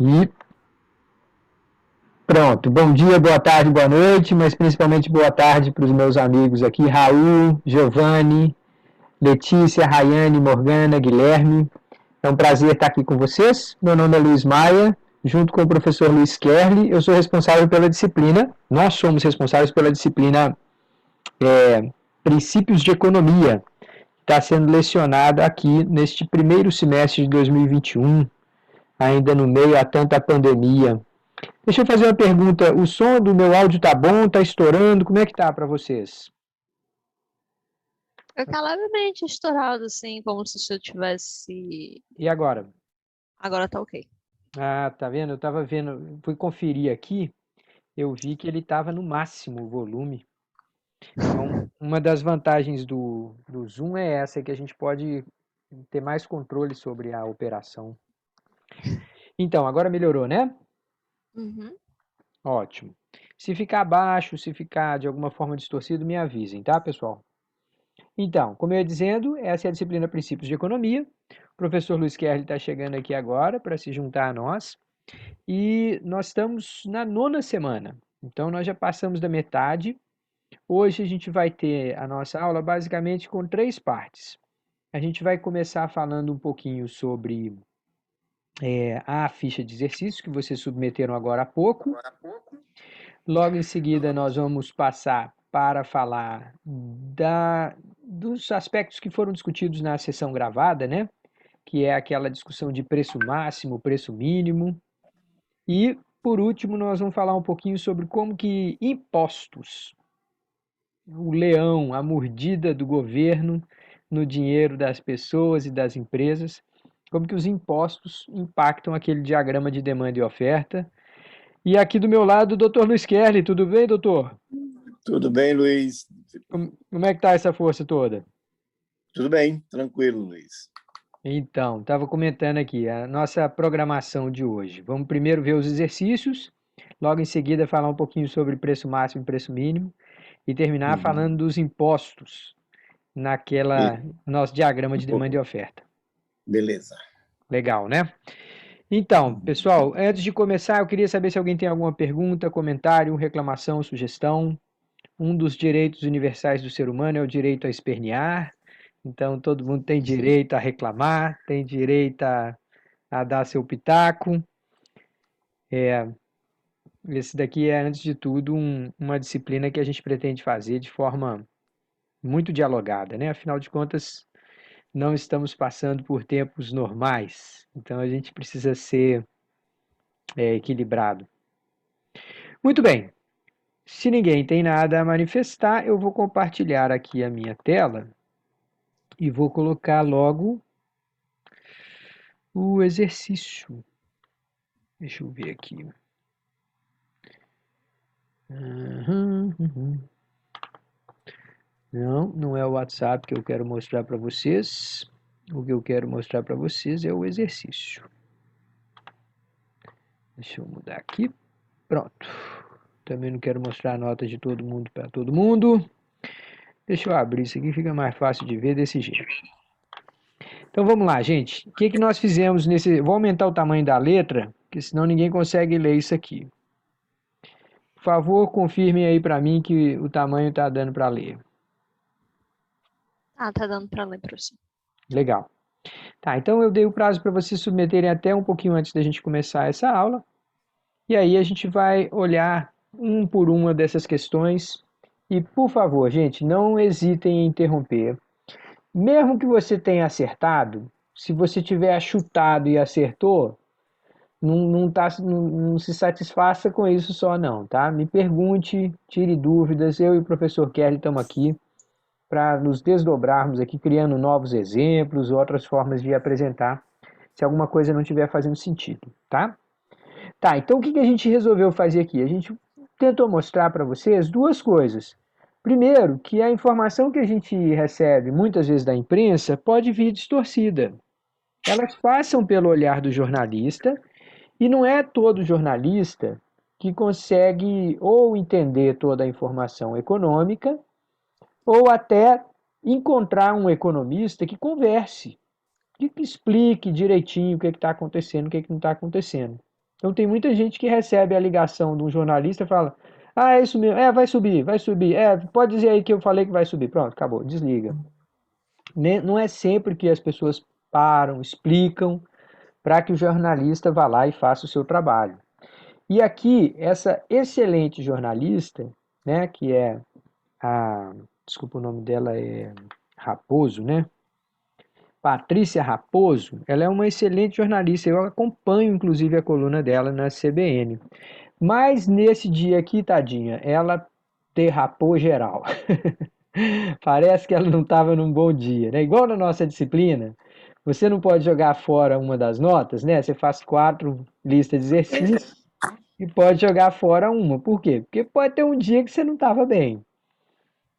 E pronto. Bom dia, boa tarde, boa noite, mas principalmente boa tarde para os meus amigos aqui, Raul, Giovanni, Letícia, Rayane, Morgana, Guilherme. É um prazer estar aqui com vocês. Meu nome é Luiz Maia, junto com o professor Luiz Kerli. Eu sou responsável pela disciplina, nós somos responsáveis pela disciplina Princípios de Economia, que está sendo lecionada aqui neste primeiro semestre de 2021, ainda no meio a tanta pandemia. Deixa eu fazer uma pergunta. O som do meu áudio tá bom? Tá estourando? Como é que tá para vocês? Fica levemente estourado, assim, como se eu tivesse. E agora? Agora tá ok. Ah, tá vendo? Eu tava vendo, fui conferir aqui, eu vi que ele tava no máximo o volume. Então, uma das vantagens do Zoom é essa, que a gente pode ter mais controle sobre a operação. Então, agora melhorou, né? Uhum. Ótimo. Se ficar baixo, se ficar de alguma forma distorcido, me avisem, tá, pessoal? Então, como eu ia dizendo, essa é a disciplina Princípios de Economia. O professor Luiz Kerli está chegando aqui agora para se juntar a nós. E nós estamos na nona semana. Então, nós já passamos da metade. Hoje a gente vai ter a nossa aula basicamente com três partes. A gente vai começar falando um pouquinho sobre a ficha de exercícios que vocês submeteram agora há pouco. Logo em seguida, nós vamos passar para falar dos aspectos que foram discutidos na sessão gravada, né? Que é aquela discussão de preço máximo, preço mínimo. E, por último, nós vamos falar um pouquinho sobre como que impostos, o leão, a mordida do governo no dinheiro das pessoas e das empresas, como que os impostos impactam aquele diagrama de demanda e oferta. E aqui do meu lado, o doutor Luiz Kerli. Tudo bem, doutor? Tudo bem, Luiz? Como é que tá essa força toda? Tudo bem, tranquilo, Luiz. Então, estava comentando aqui a nossa programação de hoje. Vamos primeiro ver os exercícios, logo em seguida falar um pouquinho sobre preço máximo e preço mínimo e terminar falando dos impostos naquela nosso diagrama de demanda e oferta. Beleza. Legal, né? Então, pessoal, antes de começar, eu queria saber se alguém tem alguma pergunta, comentário, reclamação, sugestão. Um dos direitos universais do ser humano é o direito a espernear. Então, todo mundo tem direito a reclamar, tem direito a dar seu pitaco. Esse daqui é, antes de tudo, uma disciplina que a gente pretende fazer de forma muito dialogada, né? Afinal de contas, não estamos passando por tempos normais, então a gente precisa ser equilibrado. Muito bem, se ninguém tem nada a manifestar, eu vou compartilhar aqui a minha tela e vou colocar logo o exercício. Deixa eu ver aqui. Não, não é o WhatsApp que eu quero mostrar para vocês. O que eu quero mostrar para vocês é o exercício. Deixa eu mudar aqui. Pronto. Também não quero mostrar a nota de todo mundo para todo mundo. Deixa eu abrir isso aqui, fica mais fácil de ver desse jeito. Então vamos lá, gente. O que que nós fizemos nesse... Vou aumentar o tamanho da letra, porque senão ninguém consegue ler isso aqui. Por favor, confirmem aí para mim que o tamanho está dando para ler. Ah, tá dando pra ler, professor. Legal. Tá, então eu dei o prazo para vocês submeterem até um pouquinho antes da gente começar essa aula. E aí a gente vai olhar um por uma dessas questões. E, por favor, gente, não hesitem em interromper. Mesmo que você tenha acertado, se você tiver chutado e acertou, não se satisfaça com isso só não, tá? Me pergunte, tire dúvidas. Eu e o professor Kelly estamos aqui para nos desdobrarmos aqui, criando novos exemplos, outras formas de apresentar, se alguma coisa não estiver fazendo sentido, tá? Tá, então o que a gente resolveu fazer aqui? A gente tentou mostrar para vocês duas coisas. Primeiro, que a informação que a gente recebe muitas vezes da imprensa pode vir distorcida. Elas passam pelo olhar do jornalista e não é todo jornalista que consegue ou entender toda a informação econômica ou até encontrar um economista que converse, que explique direitinho o que está acontecendo, o que não está acontecendo. Então tem muita gente que recebe a ligação de um jornalista e fala: ah, é isso mesmo, vai subir, pode dizer aí que eu falei que vai subir. Pronto, acabou, desliga. Não é sempre que as pessoas param, explicam, para que o jornalista vá lá e faça o seu trabalho. E aqui, essa excelente jornalista, né, que é desculpa, o nome dela é Raposo, né? Patrícia Raposo, ela é uma excelente jornalista, eu acompanho inclusive a coluna dela na CBN. Mas nesse dia aqui, tadinha, ela derrapou geral. Parece que ela não estava num bom dia, né? Igual na nossa disciplina, você não pode jogar fora uma das notas, né? Você faz 4 listas de exercícios e pode jogar fora uma. Por quê? Porque pode ter um dia que você não estava bem.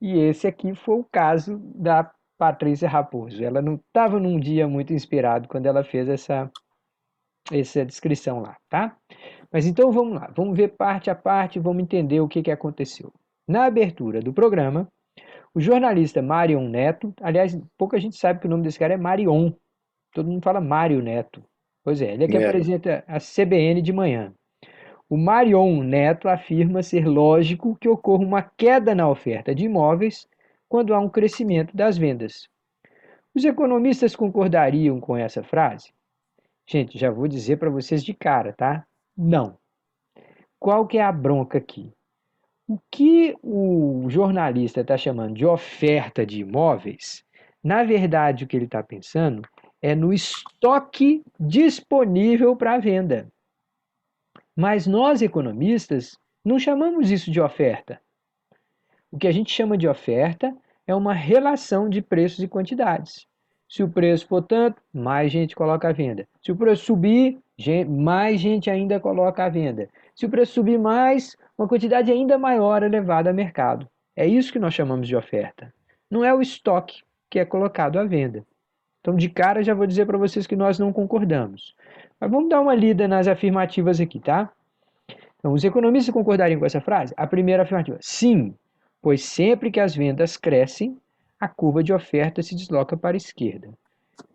E esse aqui foi o caso da Patrícia Raposo. Ela não estava num dia muito inspirado quando ela fez essa descrição lá, tá? Mas então vamos lá, vamos ver parte a parte, vamos entender o que aconteceu. Na abertura do programa, o jornalista Marion Neto, aliás, pouca gente sabe que o nome desse cara é Marion, todo mundo fala Mário Neto. Pois é, ele é que apresenta a CBN de manhã. O Marion Neto afirma ser lógico que ocorra uma queda na oferta de imóveis quando há um crescimento das vendas. Os economistas concordariam com essa frase? Gente, já vou dizer para vocês de cara, tá? Não. Qual que é a bronca aqui? O que o jornalista está chamando de oferta de imóveis, na verdade o que ele está pensando é no estoque disponível para venda. Mas nós, economistas, não chamamos isso de oferta. O que a gente chama de oferta é uma relação de preços e quantidades. Se o preço for tanto, mais gente coloca à venda. Se o preço subir, mais gente ainda coloca à venda. Se o preço subir mais, uma quantidade ainda maior é levada ao mercado. É isso que nós chamamos de oferta. Não é o estoque que é colocado à venda. Então, de cara, já vou dizer para vocês que nós não concordamos. Mas vamos dar uma lida nas afirmativas aqui, tá? Então, os economistas concordariam com essa frase? A primeira afirmativa: sim, pois sempre que as vendas crescem, a curva de oferta se desloca para a esquerda.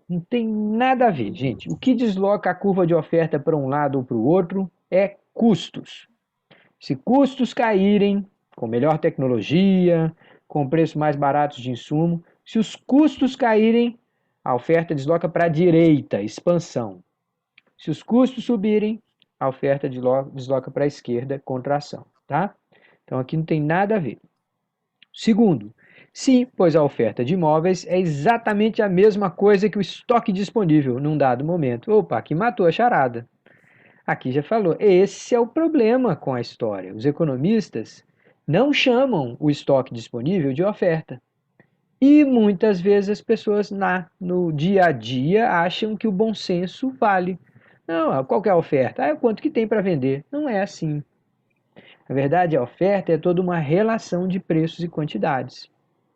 Não tem nada a ver, gente. O que desloca a curva de oferta para um lado ou para o outro é custos. Se custos caírem, com melhor tecnologia, com preços mais baratos de insumo, se os custos caírem, a oferta desloca para a direita, expansão. Se os custos subirem, a oferta desloca para a esquerda, contração, tá? Então aqui não tem nada a ver. Segundo, sim, pois a oferta de imóveis é exatamente a mesma coisa que o estoque disponível num dado momento. Opa, aqui matou a charada. Aqui já falou. Esse é o problema com a história. Os economistas não chamam o estoque disponível de oferta. E muitas vezes as pessoas no dia a dia acham que o bom senso vale. Não, qual que é a oferta? É o quanto que tem para vender. Não é assim. Na verdade, a oferta é toda uma relação de preços e quantidades,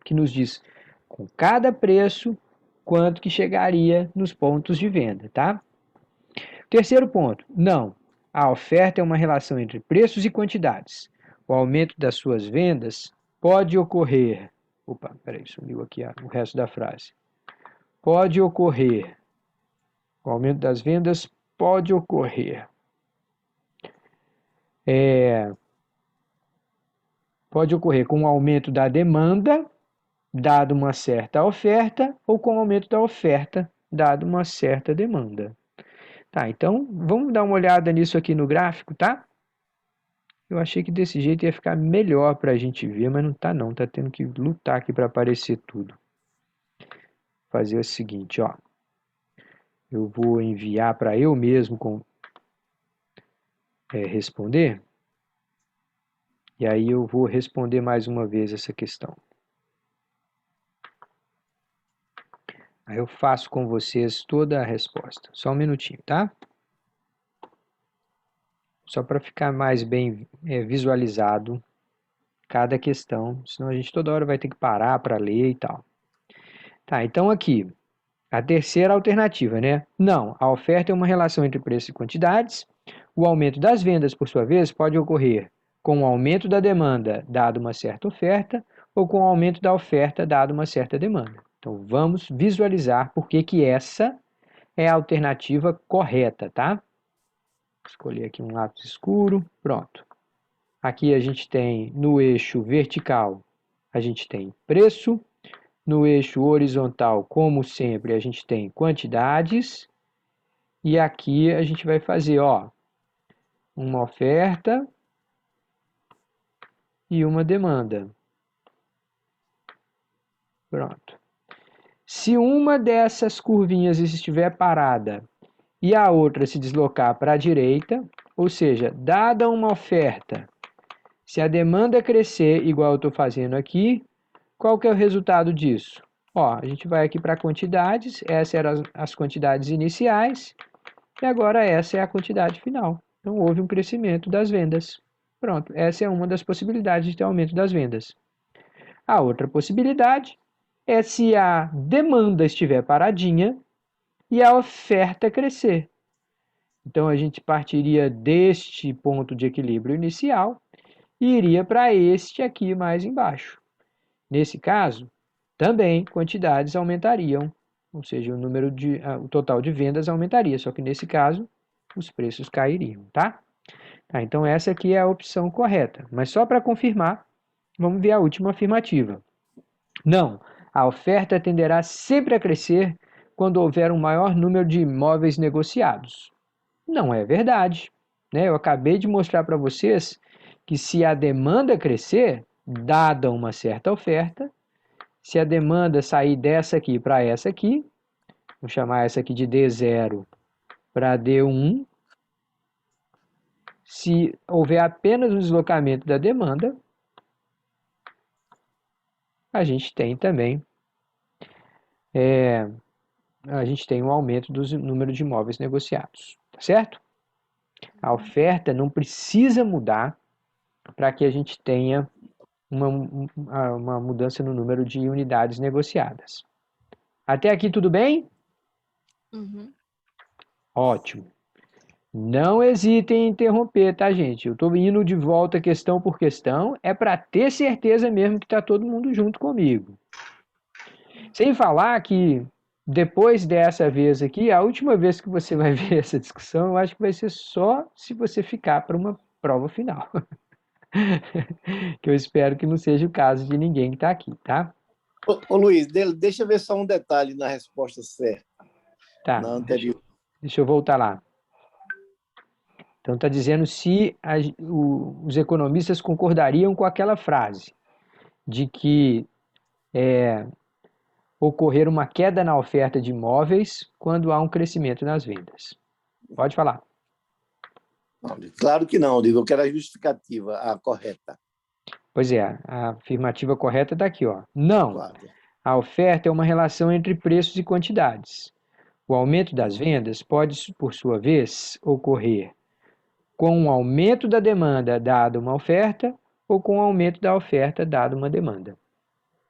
que nos diz com cada preço quanto que chegaria nos pontos de venda, tá? Terceiro ponto, não. A oferta é uma relação entre preços e quantidades. O aumento das suas vendas pode ocorrer. Opa, peraí, sumiu aqui o resto da frase. Pode ocorrer. O aumento das vendas pode ocorrer. Pode ocorrer com o aumento da demanda, dado uma certa oferta, ou com o aumento da oferta, dado uma certa demanda. Tá, então vamos dar uma olhada nisso aqui no gráfico, tá? Eu achei que desse jeito ia ficar melhor para a gente ver, mas não tá não, tá tendo que lutar aqui para aparecer tudo. Fazer o seguinte, ó. Eu vou enviar para eu mesmo responder. E aí eu vou responder mais uma vez essa questão. Aí eu faço com vocês toda a resposta. Só um minutinho, tá? Só para ficar mais bem visualizado cada questão, senão a gente toda hora vai ter que parar para ler e tal. Tá, então aqui, a terceira alternativa, né? Não, a oferta é uma relação entre preços e quantidades. O aumento das vendas, por sua vez, pode ocorrer com o aumento da demanda, dado uma certa oferta, ou com o aumento da oferta, dado uma certa demanda. Então, vamos visualizar por que essa é a alternativa correta, tá? escolher aqui um lápis escuro, pronto. Aqui a gente tem, no eixo vertical, a gente tem preço. No eixo horizontal, como sempre, a gente tem quantidades. E aqui a gente vai fazer, ó, uma oferta e uma demanda. Pronto. Se uma dessas curvinhas estiver parada e a outra se deslocar para a direita, ou seja, dada uma oferta, se a demanda crescer igual eu estou fazendo aqui, qual que é o resultado disso? Ó, a gente vai aqui para quantidades, essas eram as quantidades iniciais, e agora essa é a quantidade final. Então houve um crescimento das vendas. Pronto, essa é uma das possibilidades de ter aumento das vendas. A outra possibilidade é se a demanda estiver paradinha e a oferta crescer. Então a gente partiria deste ponto de equilíbrio inicial e iria para este aqui mais embaixo. Nesse caso, também quantidades aumentariam, ou seja, o total de vendas aumentaria, só que nesse caso os preços cairiam, tá? Então essa aqui é a opção correta, mas só para confirmar, vamos ver a última afirmativa. Não, a oferta tenderá sempre a crescer quando houver um maior número de imóveis negociados. Não é verdade, né? Eu acabei de mostrar para vocês que se a demanda crescer, dada uma certa oferta, se a demanda sair dessa aqui para essa aqui, vou chamar essa aqui de D0 para D1, se houver apenas um deslocamento da demanda, a gente tem também um aumento do número de imóveis negociados, tá certo? A oferta não precisa mudar para que a gente tenha uma mudança no número de unidades negociadas. Até aqui tudo bem? Uhum. Ótimo. Não hesitem em interromper, tá, gente? Eu estou indo de volta questão por questão, é para ter certeza mesmo que está todo mundo junto comigo. Sem falar que depois dessa vez aqui, a última vez que você vai ver essa discussão, eu acho que vai ser só se você ficar para uma prova final. Que eu espero que não seja o caso de ninguém que está aqui, tá? Ô, Luiz, deixa eu ver só um detalhe na resposta certa, Tá, na anterior. deixa eu voltar lá. Então está dizendo se os economistas concordariam com aquela frase de que ocorrer uma queda na oferta de imóveis quando há um crescimento nas vendas. Pode falar. Não, claro que não, eu quero a justificativa, a correta. Pois é, a afirmativa correta está aqui, ó. Não, Claro. a oferta é uma relação entre preços e quantidades. O aumento das vendas pode, por sua vez, ocorrer com um aumento da demanda dada uma oferta ou com um aumento da oferta dada uma demanda.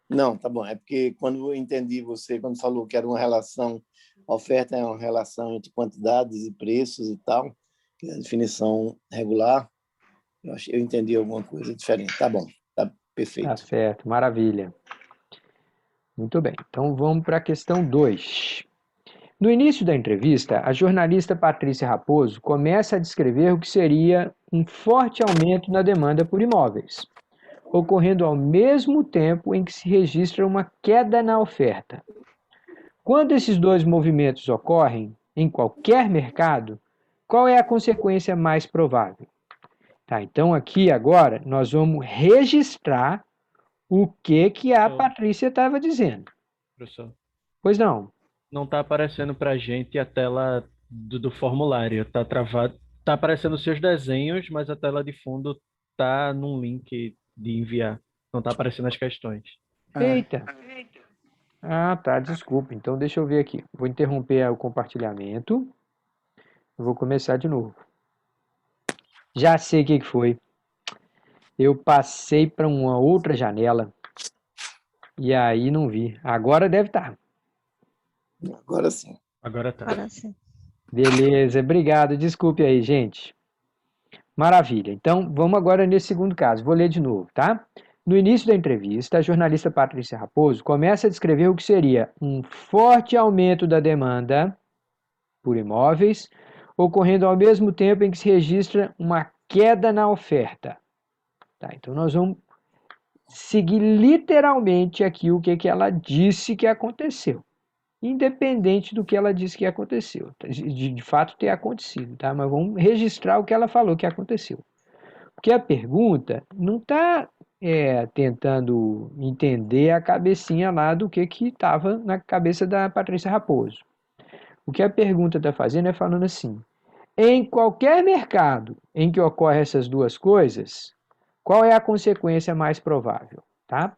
Não, tá bom. É porque quando eu entendi você, quando falou que era uma relação, a oferta é uma relação entre quantidades e preços e tal, que é a definição regular, eu entendi alguma coisa diferente. Tá bom, tá perfeito. Tá certo, maravilha. Muito bem, então vamos para a questão 2. No início da entrevista, a jornalista Patrícia Raposo começa a descrever o que seria um forte aumento na demanda por imóveis, ocorrendo ao mesmo tempo em que se registra uma queda na oferta. Quando esses dois movimentos ocorrem em qualquer mercado, qual é a consequência mais provável? Tá, então aqui agora nós vamos registrar o que a Patrícia estava dizendo. Professor, Pois não? não está aparecendo para a gente a tela do formulário. Está travado. Está aparecendo os seus desenhos, mas a tela de fundo está num link de enviar. Não está aparecendo as questões. Eita! Ah, tá, desculpa. Então deixa eu ver aqui. Vou interromper o compartilhamento. Eu vou começar de novo. Já sei o que foi. Eu passei para uma outra janela e aí não vi. Agora deve estar. Agora sim. Agora tá. Agora sim. Beleza, obrigado. Desculpe aí, gente. Maravilha. Então, vamos agora nesse segundo caso. Vou ler de novo, tá? No início da entrevista, a jornalista Patrícia Raposo começa a descrever o que seria um forte aumento da demanda por imóveis, ocorrendo ao mesmo tempo em que se registra uma queda na oferta. Tá, então nós vamos seguir literalmente aqui o que ela disse que aconteceu, independente do que ela disse que aconteceu, de fato ter acontecido, tá? Mas vamos registrar o que ela falou que aconteceu. Porque a pergunta não está tentando entender a cabecinha lá do que estava na cabeça da Patrícia Raposo. O que a pergunta está fazendo é falando assim: em qualquer mercado em que ocorrem essas duas coisas, qual é a consequência mais provável? Tá?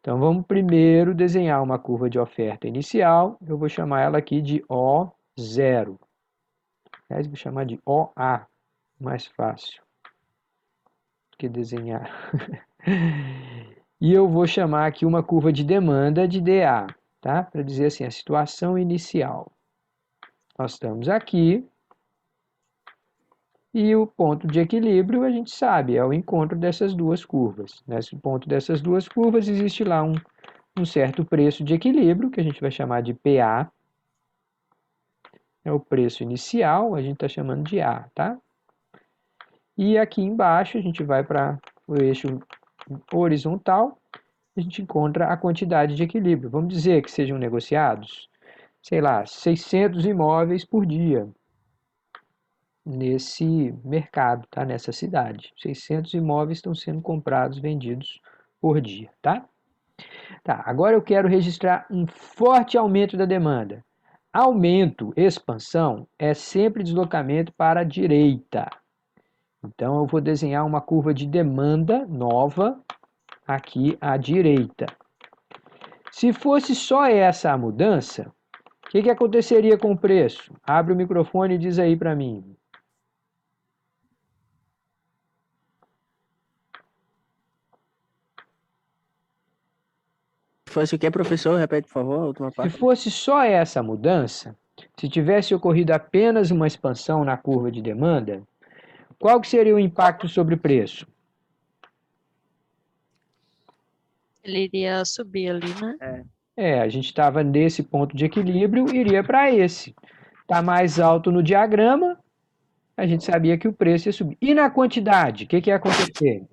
Então vamos primeiro desenhar uma curva de oferta inicial. Eu vou chamar ela aqui de O0. Aliás, vou chamar de OA, mais fácil que desenhar. E eu vou chamar aqui uma curva de demanda de DA, tá? Para dizer assim, a situação inicial. Nós estamos aqui, e o ponto de equilíbrio, a gente sabe, é o encontro dessas duas curvas. Nesse ponto dessas duas curvas, existe lá um certo preço de equilíbrio, que a gente vai chamar de PA. É o preço inicial, a gente está chamando de A, tá? E aqui embaixo, a gente vai para o eixo horizontal, a gente encontra a quantidade de equilíbrio. Vamos dizer que sejam negociados, sei lá, 600 imóveis por dia nesse mercado, tá? Nessa cidade. 600 imóveis estão sendo comprados, vendidos por dia, tá? Tá, agora eu quero registrar um forte aumento da demanda. Aumento, expansão, é sempre deslocamento para a direita. Então, eu vou desenhar uma curva de demanda nova aqui à direita. Se fosse só essa a mudança, o que aconteceria com o preço? Abre o microfone e diz aí para mim. Se fosse o que, professor? Repete, por favor, a última Se parte. fosse só essa mudança, se tivesse ocorrido apenas uma expansão na curva de demanda, qual que seria o impacto sobre o preço? Ele iria subir ali, né? A gente estava nesse ponto de equilíbrio, iria para esse. Está mais alto no diagrama, a gente sabia que o preço ia subir. E na quantidade, o que ia acontecer?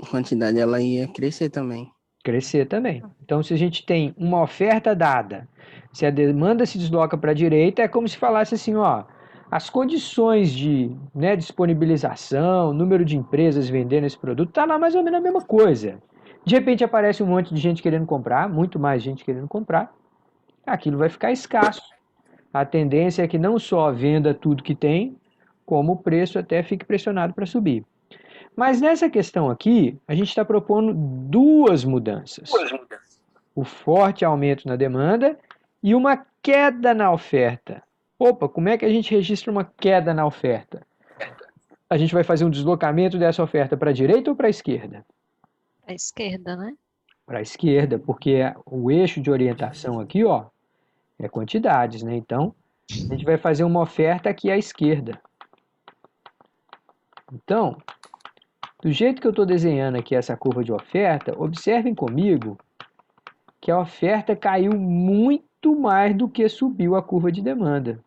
A quantidade ela ia crescer também. Crescer também. Então, se a gente tem uma oferta dada, se a demanda se desloca para a direita, é como se falasse assim, ó, as condições de disponibilização, número de empresas vendendo esse produto, está lá mais ou menos a mesma coisa. De repente aparece um monte de gente querendo comprar, muito mais gente querendo comprar, aquilo vai ficar escasso. A tendência é que não só venda tudo que tem, como o preço até fique pressionado para subir. Mas nessa questão aqui, a gente está propondo duas mudanças. O forte aumento na demanda e uma queda na oferta. Opa, como é que a gente registra uma queda na oferta? A gente vai fazer um deslocamento dessa oferta para a direita ou para a esquerda? À esquerda, né? Para a esquerda, porque o eixo de orientação aqui, ó, é quantidades, né? Então, a gente vai fazer uma oferta aqui à esquerda. Então, do jeito que eu estou desenhando aqui essa curva de oferta, observem comigo que a oferta caiu muito mais do que subiu a curva de demanda.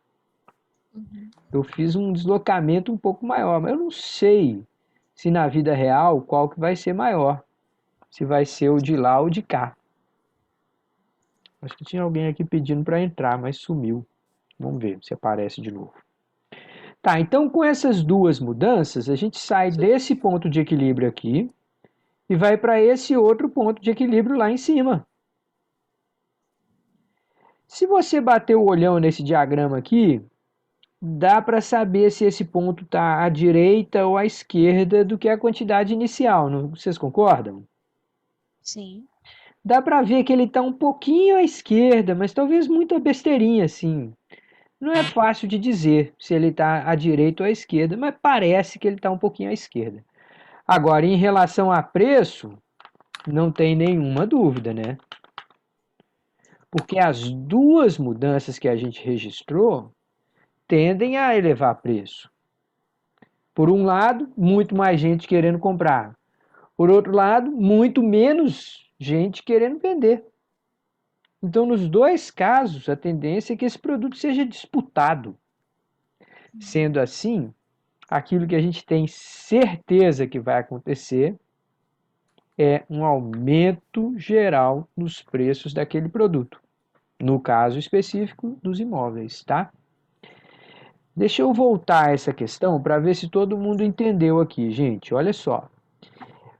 Eu fiz um deslocamento um pouco maior, mas eu não sei se na vida real qual que vai ser maior. Se vai ser o de lá ou de cá. Acho que tinha alguém aqui pedindo para entrar, mas sumiu. Vamos ver se aparece de novo. Tá, então com essas duas mudanças, a gente sai desse ponto de equilíbrio aqui e vai para esse outro ponto de equilíbrio lá em cima. Se você bater o olhão nesse diagrama aqui, dá para saber se esse ponto está à direita ou à esquerda do que a quantidade inicial, não? Vocês concordam? Sim. Dá para ver que ele está um pouquinho à esquerda, mas talvez muita besteirinha assim. Não é fácil de dizer se ele está à direita ou à esquerda, mas parece que ele está um pouquinho à esquerda. Agora, em relação a preço, não tem nenhuma dúvida, né? Porque as duas mudanças que a gente registrou tendem a elevar preço. Por um lado, muito mais gente querendo comprar. Por outro lado, muito menos gente querendo vender. Então, nos dois casos, a tendência é que esse produto seja disputado. Sendo assim, aquilo que a gente tem certeza que vai acontecer é um aumento geral nos preços daquele produto. No caso específico dos imóveis, tá? Deixa eu voltar a essa questão para ver se todo mundo entendeu aqui, gente. Olha só.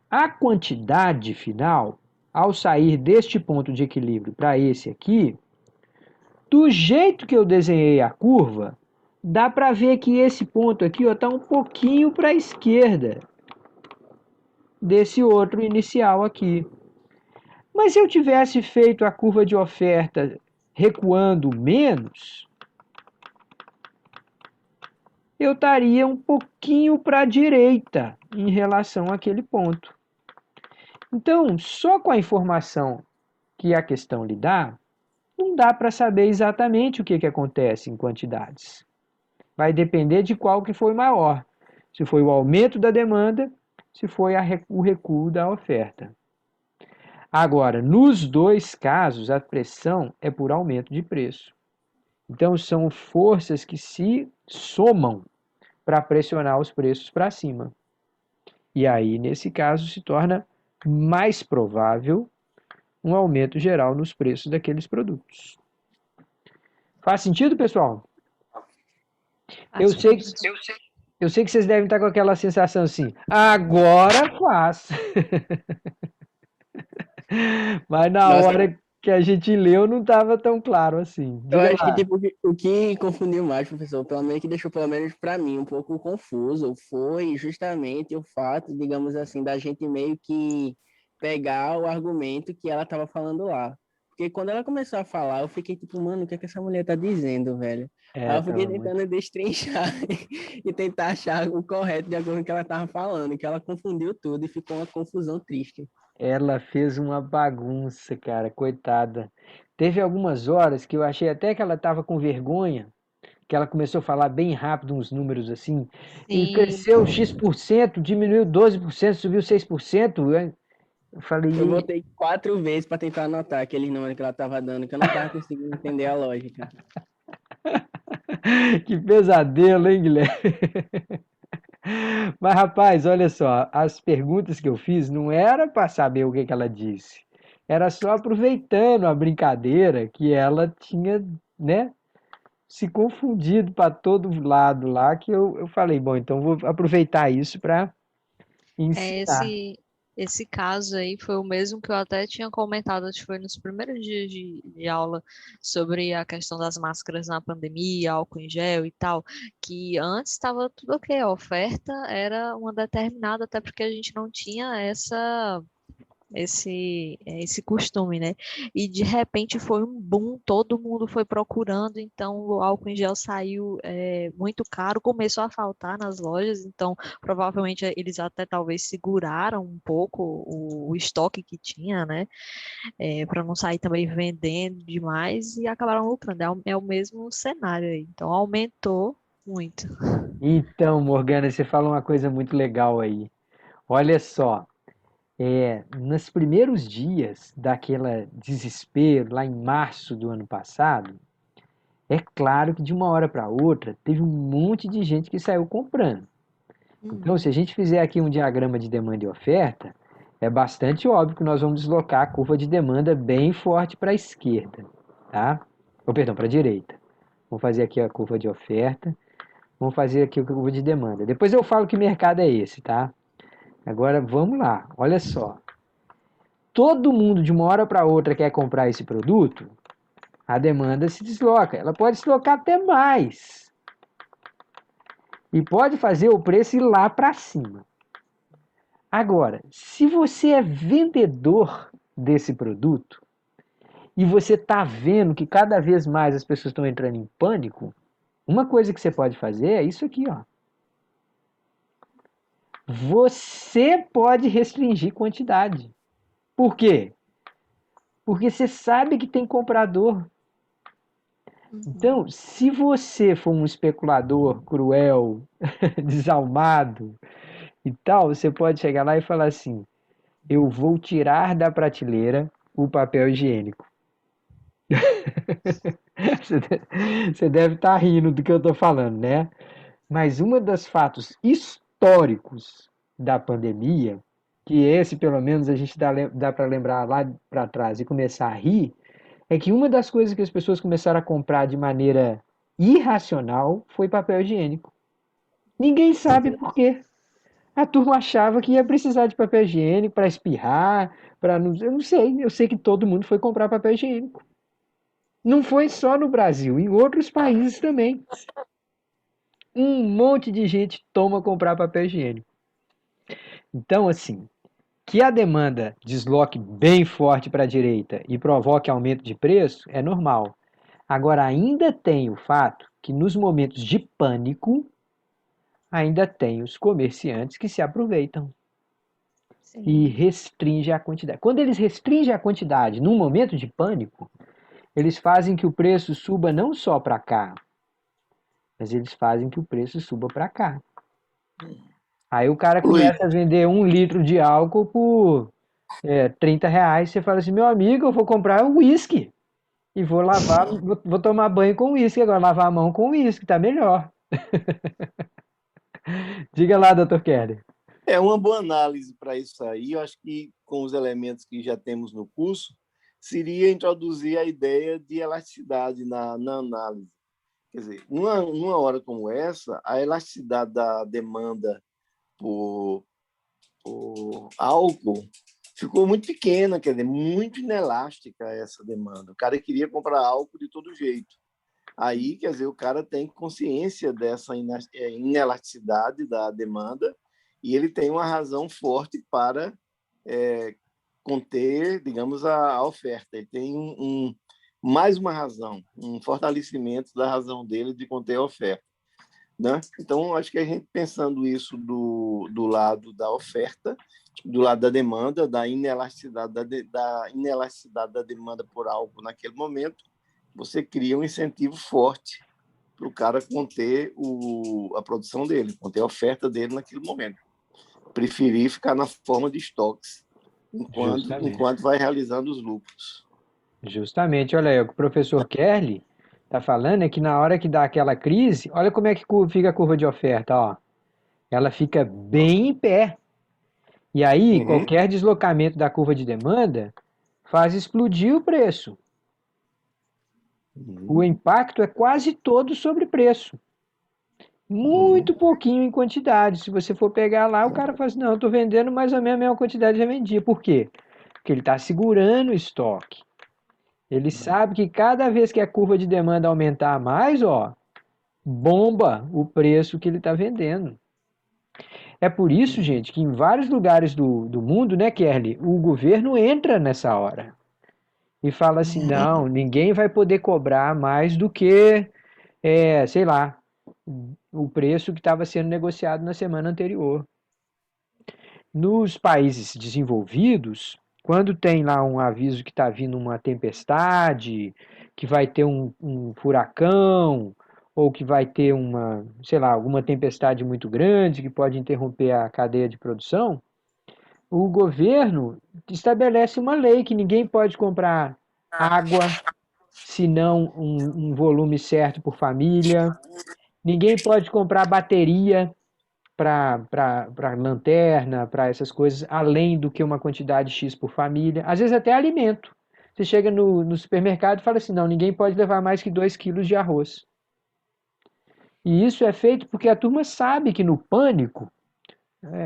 A quantidade final, ao sair deste ponto de equilíbrio para esse aqui, do jeito que eu desenhei a curva, dá para ver que esse ponto aqui está um pouquinho para a esquerda desse outro inicial aqui. Mas se eu tivesse feito a curva de oferta recuando menos, eu estaria um pouquinho para a direita em relação àquele ponto. Então, só com a informação que a questão lhe dá, não dá para saber exatamente o que acontece em quantidades. Vai depender de qual que foi maior. Se foi o aumento da demanda, se foi o recuo da oferta. Agora, nos dois casos, a pressão é por aumento de preço. Então, são forças que se somam para pressionar os preços para cima. E aí, nesse caso, se torna mais provável um aumento geral nos preços daqueles produtos. Faz sentido, pessoal? Eu sei que vocês devem estar com aquela sensação assim, agora faz. Mas na Nossa, hora que a gente leu não estava tão claro assim. eu Diga acho que lá. tipo, o que confundiu mais, professor, pelo menos que deixou pelo menos para mim um pouco confuso, foi justamente o fato, digamos assim, da gente meio que pegar o argumento que ela estava falando lá. Porque quando ela começou a falar, eu fiquei tipo, mano, o que é que essa mulher tá dizendo, velho? Aí eu fiquei Tava muito. tentando destrinchar e tentar achar o correto de acordo com o que ela tava falando, que ela confundiu tudo e ficou uma confusão triste. Ela fez uma bagunça, cara, coitada. Teve algumas horas que eu achei até que ela estava com vergonha, que ela começou a falar bem rápido uns números assim, e Sim. cresceu X%, diminuiu 12%, subiu 6%. Eu falei, Eu voltei 4 vezes para tentar anotar aqueles números que ela tava dando, que eu não tava conseguindo entender a lógica. que pesadelo, hein, Guilherme? Mas, rapaz, olha só, as perguntas que eu fiz não era para saber o que ela disse. Era só aproveitando a brincadeira que ela tinha, né, se confundido para todo lado lá, que eu falei, bom, então vou aproveitar isso para É, ensinar. esse caso aí foi o mesmo que eu até tinha comentado, acho que foi nos primeiros dias de aula, sobre a questão das máscaras na pandemia, álcool em gel e tal, que antes estava tudo ok, a oferta era uma determinada, até porque a gente não tinha esse costume, né? E de repente foi um boom, todo mundo foi procurando, então o álcool em gel saiu muito caro, começou a faltar nas lojas, então provavelmente eles até talvez seguraram um pouco o estoque que tinha, né? Para não sair também vendendo demais e acabaram lucrando. É o mesmo cenário aí, então aumentou muito. Então, Morgana, você fala uma coisa muito legal aí. Olha só, nos primeiros dias daquele desespero, lá em março do ano passado, é claro que de uma hora para outra teve um monte de gente que saiu comprando. Então, se a gente fizer aqui um diagrama de demanda e oferta, é bastante óbvio que nós vamos deslocar a curva de demanda bem forte para a esquerda, tá? Ou, perdão, para a direita. Vamos fazer aqui a curva de oferta, vamos fazer aqui a curva de demanda. Depois eu falo que mercado é esse, tá? Agora vamos lá, olha só. Todo mundo de uma hora para outra quer comprar esse produto, a demanda se desloca. Ela pode se deslocar até mais. E pode fazer o preço ir lá para cima. Agora, se você é vendedor desse produto e você está vendo que cada vez mais as pessoas estão entrando em pânico, uma coisa que você pode fazer é isso aqui, ó. Você pode restringir quantidade. Por quê? Porque você sabe que tem comprador. Então, se você for um especulador cruel, desalmado e tal, você pode chegar lá e falar assim: eu vou tirar da prateleira o papel higiênico. Você deve estar rindo do que eu estou falando, né? Mas um dos fatos históricos da pandemia, que esse pelo menos a gente dá para lembrar lá para trás e começar a rir, é que uma das coisas que as pessoas começaram a comprar de maneira irracional foi papel higiênico. Ninguém sabe por quê. A turma achava que ia precisar de papel higiênico para espirrar, para não, eu não sei, eu sei que todo mundo foi comprar papel higiênico. Não foi só no Brasil, em outros países também. Um monte de gente toma comprar papel higiênico. Então, assim, que a demanda desloque bem forte para a direita e provoque aumento de preço é normal. Agora, ainda tem o fato que nos momentos de pânico, ainda tem os comerciantes que se aproveitam e Sim. restringem a quantidade. Quando eles restringem a quantidade num momento de pânico, eles fazem que o preço suba não só para cá, mas eles fazem que o preço suba para cá. Aí o cara Luiz, começa a vender 1 litro de álcool por R$ 30. Você fala assim, meu amigo, eu vou comprar um uísque e vou lavar, vou tomar banho com uísque agora, lavar a mão com uísque, tá melhor. Diga lá, doutor Kelly. é uma boa análise para isso aí. Eu acho que com os elementos que já temos no curso, seria introduzir a ideia de elasticidade na análise. Quer dizer, numa hora como essa, a elasticidade da demanda por álcool ficou muito pequena, quer dizer, muito inelástica essa demanda. O cara queria comprar álcool de todo jeito. Aí, quer dizer, o cara tem consciência dessa inelasticidade da demanda e ele tem uma razão forte para conter, digamos, a oferta. Ele tem mais uma razão, um fortalecimento da razão dele de conter a oferta. Né? Então, acho que a gente pensando isso do lado da oferta, do lado da demanda, da inelasticidade da inelasticidade da demanda por algo naquele momento, você cria um incentivo forte para o cara conter a produção dele, conter a oferta dele naquele momento. Preferir ficar na forma de estoques enquanto vai realizando os lucros. Justamente, olha aí, o que o professor Kerli está falando é que na hora que dá aquela crise, olha como é que fica a curva de oferta, ó. Ela fica bem em pé. E aí, Uhum. qualquer deslocamento da curva de demanda faz explodir o preço. O impacto é quase todo sobre preço. Muito pouquinho em quantidade. Se você for pegar lá, o cara fala assim, não, eu estou vendendo mais ou menos a mesma quantidade que já vendia. Por quê? Porque ele está segurando o estoque. Ele sabe que cada vez que a curva de demanda aumentar mais, ó, bomba o preço que ele está vendendo. É por isso, gente, que em vários lugares do mundo, né, Kerly, o governo entra nessa hora e fala assim, não, ninguém vai poder cobrar mais do que, sei lá, o preço que estava sendo negociado na semana anterior. Nos países desenvolvidos, quando tem lá um aviso que está vindo uma tempestade, que vai ter um furacão, ou que vai ter uma, sei lá, alguma tempestade muito grande que pode interromper a cadeia de produção, o governo estabelece uma lei que ninguém pode comprar água, se não um volume certo por família, ninguém pode comprar bateria para lanterna, para essas coisas, além do que uma quantidade X por família. Às vezes até alimento. Você chega no supermercado e fala assim, não, ninguém pode levar mais que 2 quilos de arroz. E isso é feito porque a turma sabe que no pânico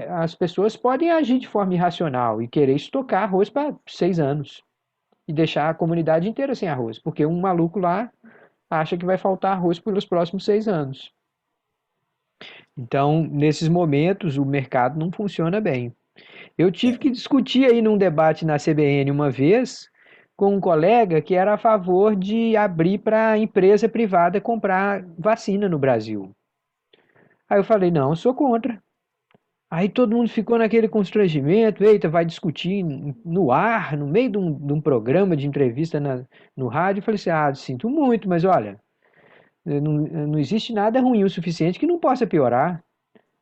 as pessoas podem agir de forma irracional e querer estocar arroz para 6 anos e deixar a comunidade inteira sem arroz, porque um maluco lá acha que vai faltar arroz pelos próximos 6 anos. Então, nesses momentos, o mercado não funciona bem. Eu tive que discutir aí num debate na CBN uma vez com um colega que era a favor de abrir para a empresa privada comprar vacina no Brasil. Aí eu falei, não, eu sou contra. Aí todo mundo ficou naquele constrangimento, eita, vai discutir no ar, no meio de um programa de entrevista no rádio. Eu falei assim, sinto muito, mas olha, não existe nada ruim o suficiente que não possa piorar.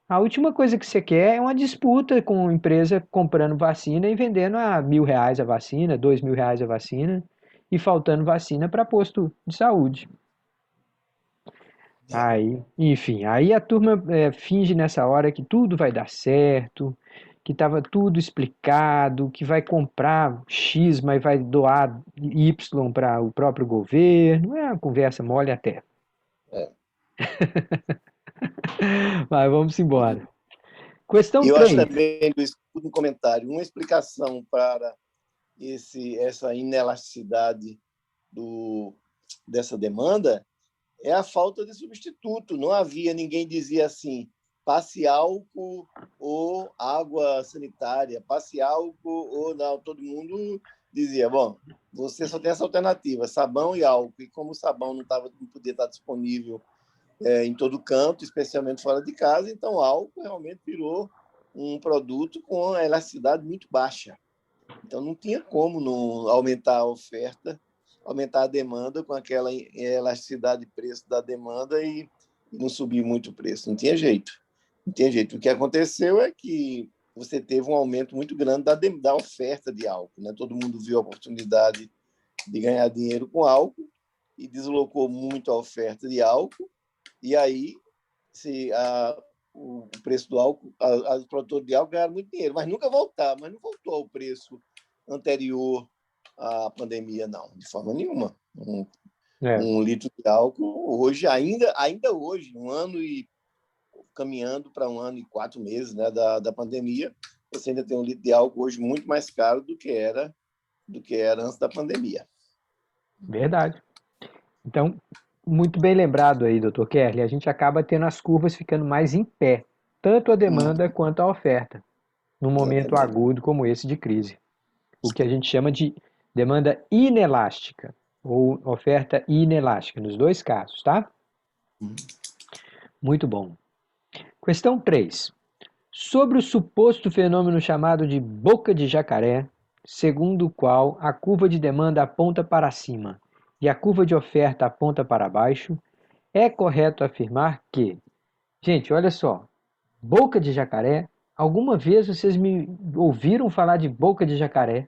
A última coisa que você quer é uma disputa com a empresa comprando vacina e vendendo a R$ 1.000 a vacina, R$ 2.000 a vacina, e faltando vacina para posto de saúde. Aí, enfim, aí a turma finge nessa hora que tudo vai dar certo, que estava tudo explicado, que vai comprar X, mas vai doar Y para o próprio governo. É uma conversa mole até. É. Mas vamos embora. Questão E eu acho 3. também, Luiz, um comentário, uma explicação para essa inelasticidade dessa demanda é a falta de substituto. Não havia, ninguém dizia assim, passe álcool ou água sanitária, passe álcool ou não. Todo mundo dizia, bom, você só tem essa alternativa, sabão e álcool. E como o sabão não podia estar disponível em todo canto, especialmente fora de casa, então o álcool realmente virou um produto com a elasticidade muito baixa. Então não tinha como não aumentar a oferta, aumentar a demanda com aquela elasticidade de preço da demanda e não subir muito o preço. Não tinha jeito. Não tinha jeito. O que aconteceu é que você teve um aumento muito grande da oferta de álcool, né? Todo mundo viu a oportunidade de ganhar dinheiro com álcool e deslocou muito a oferta de álcool. E aí o preço do álcool, os produtores de álcool ganharam muito dinheiro, mas nunca mas não voltou ao preço anterior à pandemia, não, de forma nenhuma. Um litro de álcool, hoje, ainda hoje, um ano e caminhando para 1 ano e 4 meses, né, da pandemia, você ainda tem um litro de álcool hoje muito mais caro do que era antes da pandemia. Verdade. Então, muito bem lembrado aí, Dr. Kerley, a gente acaba tendo as curvas ficando mais em pé, tanto a demanda quanto a oferta, num momento Exatamente. agudo como esse de crise. O que a gente chama de demanda inelástica, ou oferta inelástica, nos dois casos, tá? Muito bom. Questão 3. Sobre o suposto fenômeno chamado de boca de jacaré, segundo o qual a curva de demanda aponta para cima e a curva de oferta aponta para baixo, é correto afirmar que... Gente, olha só. Boca de jacaré? Alguma vez vocês me ouviram falar de boca de jacaré?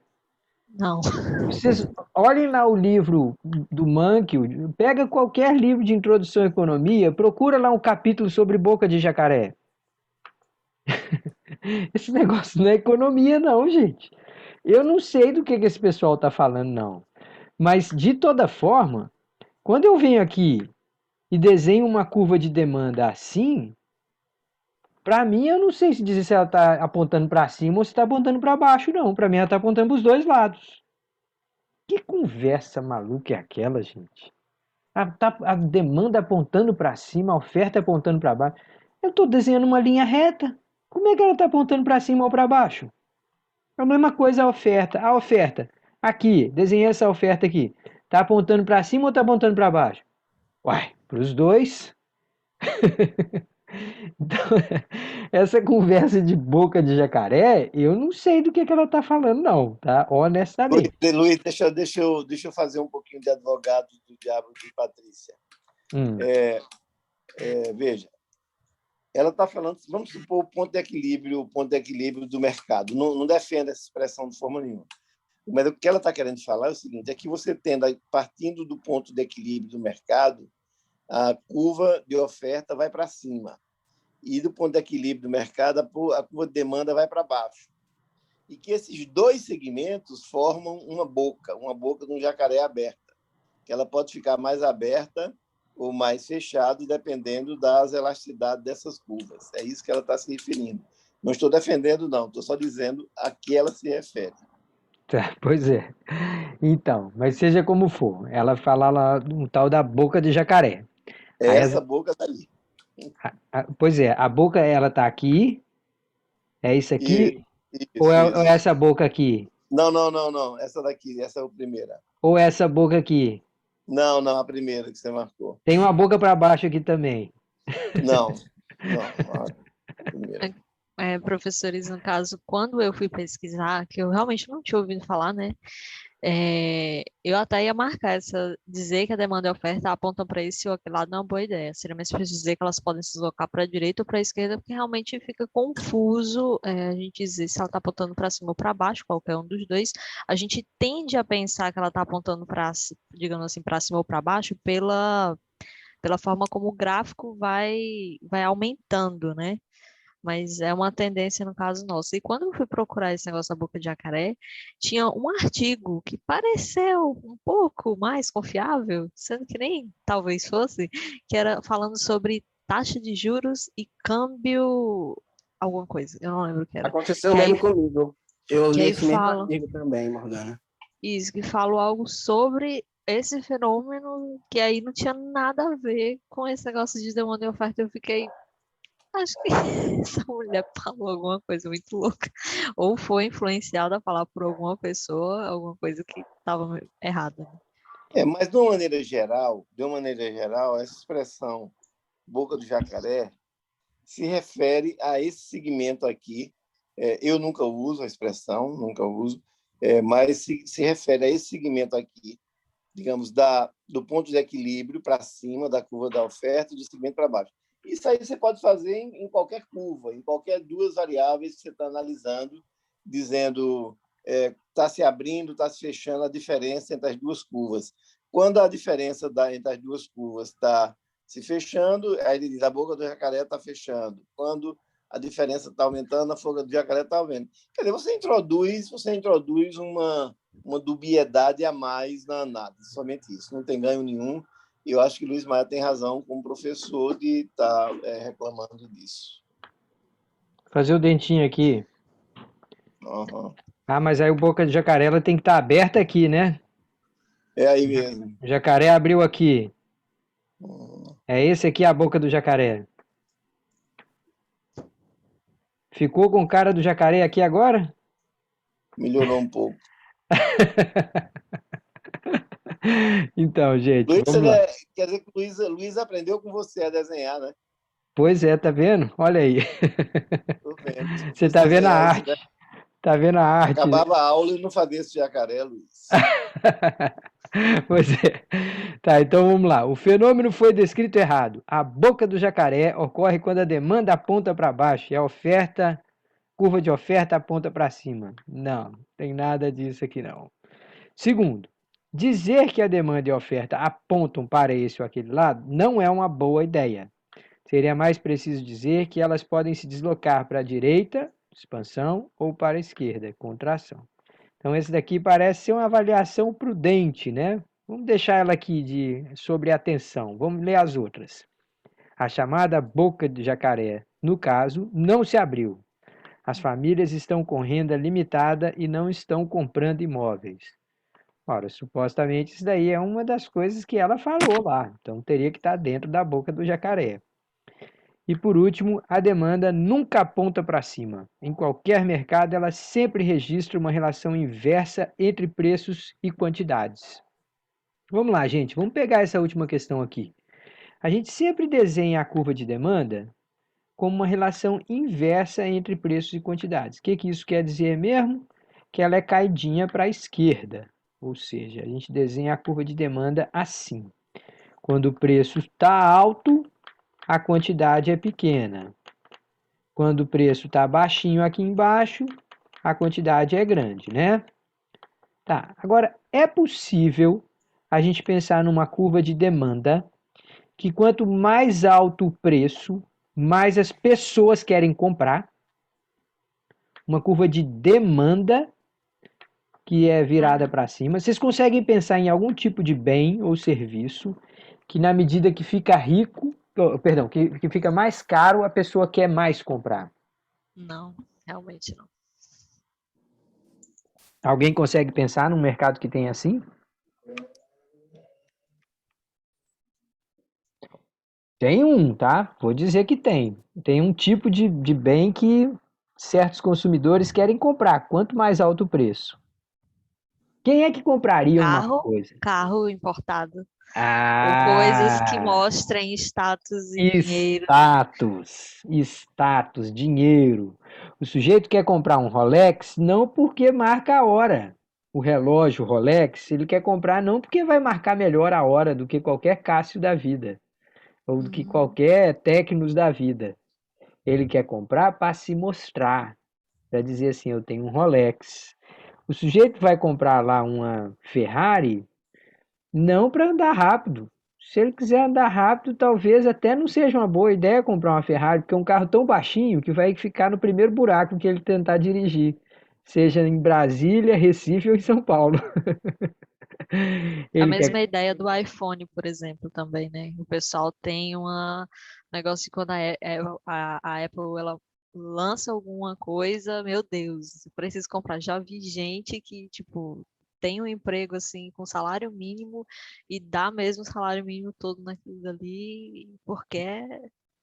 Não. Vocês olhem lá o livro do Mankio, pega qualquer livro de introdução à economia, procura lá um capítulo sobre boca de jacaré. Esse negócio não é economia não, gente. Eu não sei do que esse pessoal está falando, não. Mas, de toda forma, quando eu venho aqui e desenho uma curva de demanda assim, para mim, eu não sei se dizer se ela está apontando para cima ou se está apontando para baixo, não. Para mim, ela está apontando para os dois lados. Que conversa maluca é aquela, gente? A demanda apontando para cima, a oferta apontando para baixo. Eu estou desenhando uma linha reta. Como é que ela está apontando para cima ou para baixo? É a mesma coisa a oferta. A oferta, aqui, desenhei essa oferta aqui. Está apontando para cima ou está apontando para baixo? Uai, para os dois. Então, essa conversa de boca de jacaré, eu não sei do que ela está falando, não, tá? Honestamente. Luiz, deixa eu fazer um pouquinho de advogado do diabo de Patrícia. Veja, ela está falando, vamos supor, o ponto de equilíbrio do mercado. Não defenda essa expressão de forma nenhuma. Mas o que ela está querendo falar é o seguinte, é que você partindo do ponto de equilíbrio do mercado, a curva de oferta vai para cima. E do ponto de equilíbrio do mercado, a curva de demanda vai para baixo. E que esses dois segmentos formam uma boca de um jacaré aberta, que ela pode ficar mais aberta ou mais fechada, dependendo das elasticidades dessas curvas. É isso que ela está se referindo. Não estou defendendo, não, estou só dizendo a que ela se refere. Tá, pois é. Então, mas seja como for, ela fala lá um tal da boca de jacaré. É essa boca daí. Pois é, a boca ela tá aqui, é isso aqui, ou é Isso. essa boca aqui? Não. Essa daqui, essa é a primeira. Ou é essa boca aqui? Não, a primeira que você marcou. Tem uma boca para baixo aqui também. Não, a primeira. Professores, no caso, quando eu fui pesquisar, que eu realmente não tinha ouvido falar, né? Eu até ia marcar dizer que a demanda e a oferta apontam para esse ou aquele lado não é uma boa ideia. Seria mais preciso dizer que elas podem se deslocar para a direita ou para a esquerda, porque realmente fica confuso a gente dizer se ela está apontando para cima ou para baixo, qualquer um dos dois. A gente tende a pensar que ela está apontando para, digamos assim, para cima ou para baixo pela forma como o gráfico vai aumentando, né? Mas é uma tendência no caso nosso. E quando eu fui procurar esse negócio da boca de jacaré, tinha um artigo que pareceu um pouco mais confiável, sendo que nem talvez fosse, que era falando sobre taxa de juros e câmbio, alguma coisa, eu não lembro o que era. Aconteceu Que aí, mesmo comigo. Eu que li aí esse mesmo fala, artigo também, Morgana. isso, que fala algo sobre esse fenômeno que aí não tinha nada a ver com esse negócio de demanda e oferta. Eu fiquei, acho que essa mulher falou alguma coisa muito louca. Ou foi influenciada a falar por alguma pessoa, alguma coisa que estava errada. Mas de uma maneira geral, essa expressão boca do jacaré se refere a esse segmento aqui. Eu nunca uso a expressão, nunca uso, mas se refere a esse segmento aqui, digamos, do ponto de equilíbrio para cima da curva da oferta e do segmento para baixo. Isso aí você pode fazer em qualquer curva, em qualquer duas variáveis que você está analisando, dizendo está se abrindo, está se fechando a diferença entre as duas curvas. Quando a diferença entre as duas curvas está se fechando, aí ele diz a boca do jacaré está fechando. Quando a diferença está aumentando, a boca do jacaré está aumentando. Quer dizer, você introduz uma dubiedade a mais na análise, somente isso, não tem ganho nenhum. E eu acho que Luiz Maia tem razão como professor de estar reclamando disso. Fazer o dentinho aqui. Uhum. Ah, mas aí o boca de jacaré ela tem que estar aberta aqui, né? É aí mesmo. O jacaré abriu aqui. Uhum. É esse aqui a boca do jacaré. Ficou com cara do jacaré aqui agora? Melhorou um pouco. Então, gente, Luiz, vamos lá. quer dizer que Luiz aprendeu com você a desenhar, né? Pois é, tá vendo? Olha aí. Estou vendo. Se não Você fosse tá vendo a desenhar isso, arte. Tá vendo a arte, né? acabava a aula e não fazia esse jacaré, Luiz. Pois é. Tá, então vamos lá. O fenômeno foi descrito errado. A boca do jacaré ocorre quando a demanda aponta para baixo e a curva de oferta aponta para cima. Não, tem nada disso aqui não. Segundo, dizer que a demanda e a oferta apontam para esse ou aquele lado não é uma boa ideia. Seria mais preciso dizer que elas podem se deslocar para a direita, expansão, ou para a esquerda, contração. Então, esse daqui parece ser uma avaliação prudente, né? Vamos deixar ela aqui sobre atenção. Vamos ler as outras. A chamada boca de jacaré, no caso, não se abriu. As famílias estão com renda limitada e não estão comprando imóveis. Ora, supostamente isso daí é uma das coisas que ela falou lá. Então, teria que estar dentro da boca do jacaré. E por último, a demanda nunca aponta para cima. Em qualquer mercado, ela sempre registra uma relação inversa entre preços e quantidades. Vamos lá, gente, vamos pegar essa última questão aqui. A gente sempre desenha a curva de demanda como uma relação inversa entre preços e quantidades. O que isso quer dizer mesmo? Que ela é caidinha para a esquerda. Ou seja, a gente desenha a curva de demanda assim. Quando o preço está alto, a quantidade é pequena. Quando o preço está baixinho aqui embaixo, a quantidade é grande, né? Tá, agora é possível a gente pensar numa curva de demanda que quanto mais alto o preço, mais as pessoas querem comprar. Uma curva de demanda que é virada para cima. Vocês conseguem pensar em algum tipo de bem ou serviço que na medida que fica rico, perdão, que fica mais caro, a pessoa quer mais comprar? Não, realmente não. Alguém consegue pensar num mercado que tem assim? Tem um, tá? Vou dizer que tem. Tem um tipo de bem que certos consumidores querem comprar, quanto mais alto o preço. Quem é que compraria uma coisa? Carro importado. Ou coisas que Ah, mostrem status e dinheiro. status, dinheiro. O sujeito quer comprar um Rolex não porque marca a hora. O relógio Rolex, ele quer comprar não porque vai marcar melhor a hora do que qualquer Cássio da vida, ou do que qualquer Tecnos da vida. Ele quer comprar para se mostrar, para dizer assim, eu tenho um Rolex. O sujeito vai comprar lá uma Ferrari não para andar rápido. se ele quiser andar rápido, talvez até não seja uma boa ideia comprar uma Ferrari, porque é um carro tão baixinho que vai ficar no primeiro buraco que ele tentar dirigir, seja em Brasília, Recife ou em São Paulo. A Ele quer. mesma ideia do iPhone, por exemplo, também, né? O pessoal tem um negócio de quando a Apple ela lança alguma coisa, meu Deus, eu preciso comprar. Já vi gente que, tipo, tem um emprego assim com salário mínimo e dá mesmo o salário mínimo todo naquilo ali, porque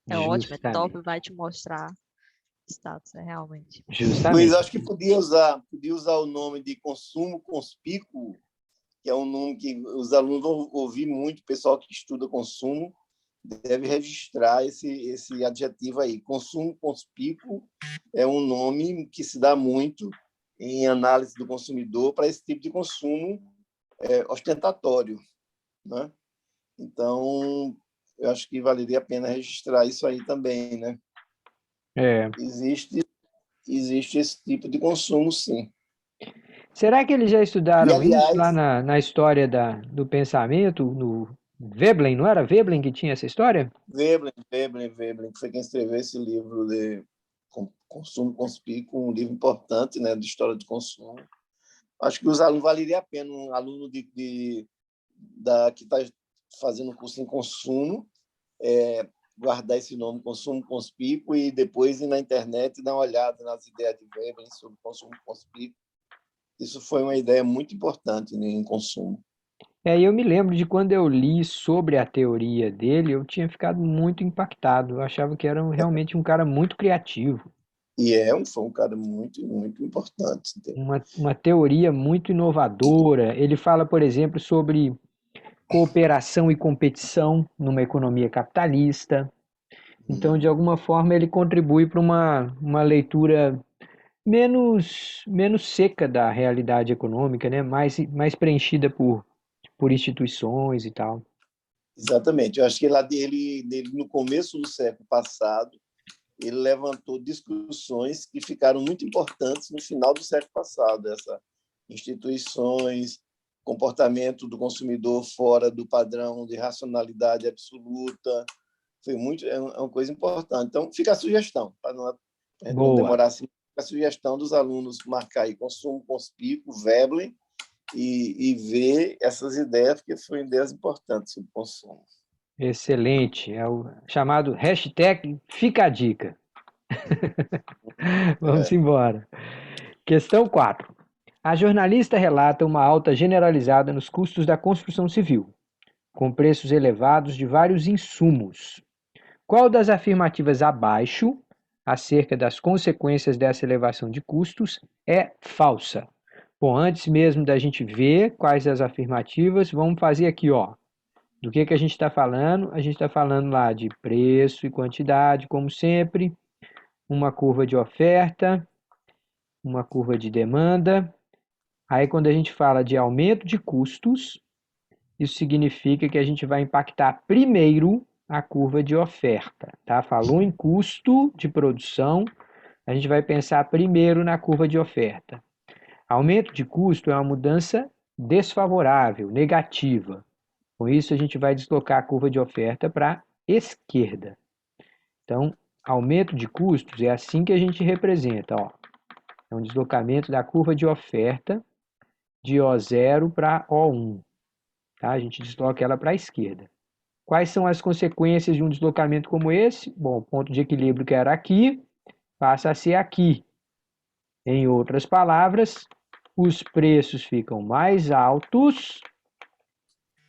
é ótimo, é top, Justamente. vai te mostrar status, realmente. Luiz, Justamente. acho que podia usar o nome de consumo conspícuo, que é um nome que os alunos vão ouvir muito, o pessoal que estuda consumo deve registrar esse adjetivo aí. Consumo conspícuo é um nome que se dá muito em análise do consumidor para esse tipo de consumo ostentatório, né? Então, eu acho que valeria a pena registrar isso aí também, né? É. Existe esse tipo de consumo, sim. Será que eles já E, estudaram isso lá aliás, na história do pensamento, no Veblen? Não era Veblen que tinha essa história? Veblen, que foi quem escreveu esse livro de Consumo Conspícuo, um livro importante, né, de história de consumo. Acho que os alunos valeria a pena, um aluno que está fazendo curso em consumo, guardar esse nome, Consumo Conspícuo, e depois ir na internet e dar uma olhada nas ideias de Veblen sobre consumo conspícuo. Isso foi uma ideia muito importante, né, em consumo. Eu me lembro de quando eu li sobre a teoria dele, eu tinha ficado muito impactado. Eu achava que era realmente um cara muito criativo, E foi um cara muito, muito importante. uma teoria muito inovadora. Ele fala, por exemplo, sobre cooperação e competição numa economia capitalista. Então, de alguma forma, ele contribui para uma leitura menos seca da realidade econômica, né? Mais preenchida por instituições e tal. Exatamente. Eu acho que ele, no começo do século passado, ele levantou discussões que ficaram muito importantes no final do século passado. Essas instituições, comportamento do consumidor fora do padrão de racionalidade absoluta, é uma coisa importante. Então, fica a sugestão, para não Boa. demorar assim, fica a sugestão dos alunos marcar aí consumo conspícuo, Veblen, e ver essas ideias, porque foram ideias importantes sobre consumo. Excelente. É o chamado hashtag Fica a Dica. Vamos embora. Questão 4. A jornalista relata uma alta generalizada nos custos da construção civil, com preços elevados de vários insumos. Qual das afirmativas abaixo, acerca das consequências dessa elevação de custos, é falsa? Bom, antes mesmo da gente ver quais as afirmativas, vamos fazer aqui, ó. Do que a gente está falando? A gente está falando lá de preço e quantidade, como sempre, uma curva de oferta, uma curva de demanda. Aí, quando a gente fala de aumento de custos, isso significa que a gente vai impactar primeiro a curva de oferta, tá? Falou em custo de produção, a gente vai pensar primeiro na curva de oferta. Aumento de custo é uma mudança desfavorável, negativa. Com isso, a gente vai deslocar a curva de oferta para a esquerda. Então, aumento de custos é assim que a gente representa, ó. É um deslocamento da curva de oferta de O0 para O1. Tá? A gente desloca ela para a esquerda. Quais são as consequências de um deslocamento como esse? Bom, o ponto de equilíbrio que era aqui passa a ser aqui. Em outras palavras, os preços ficam mais altos,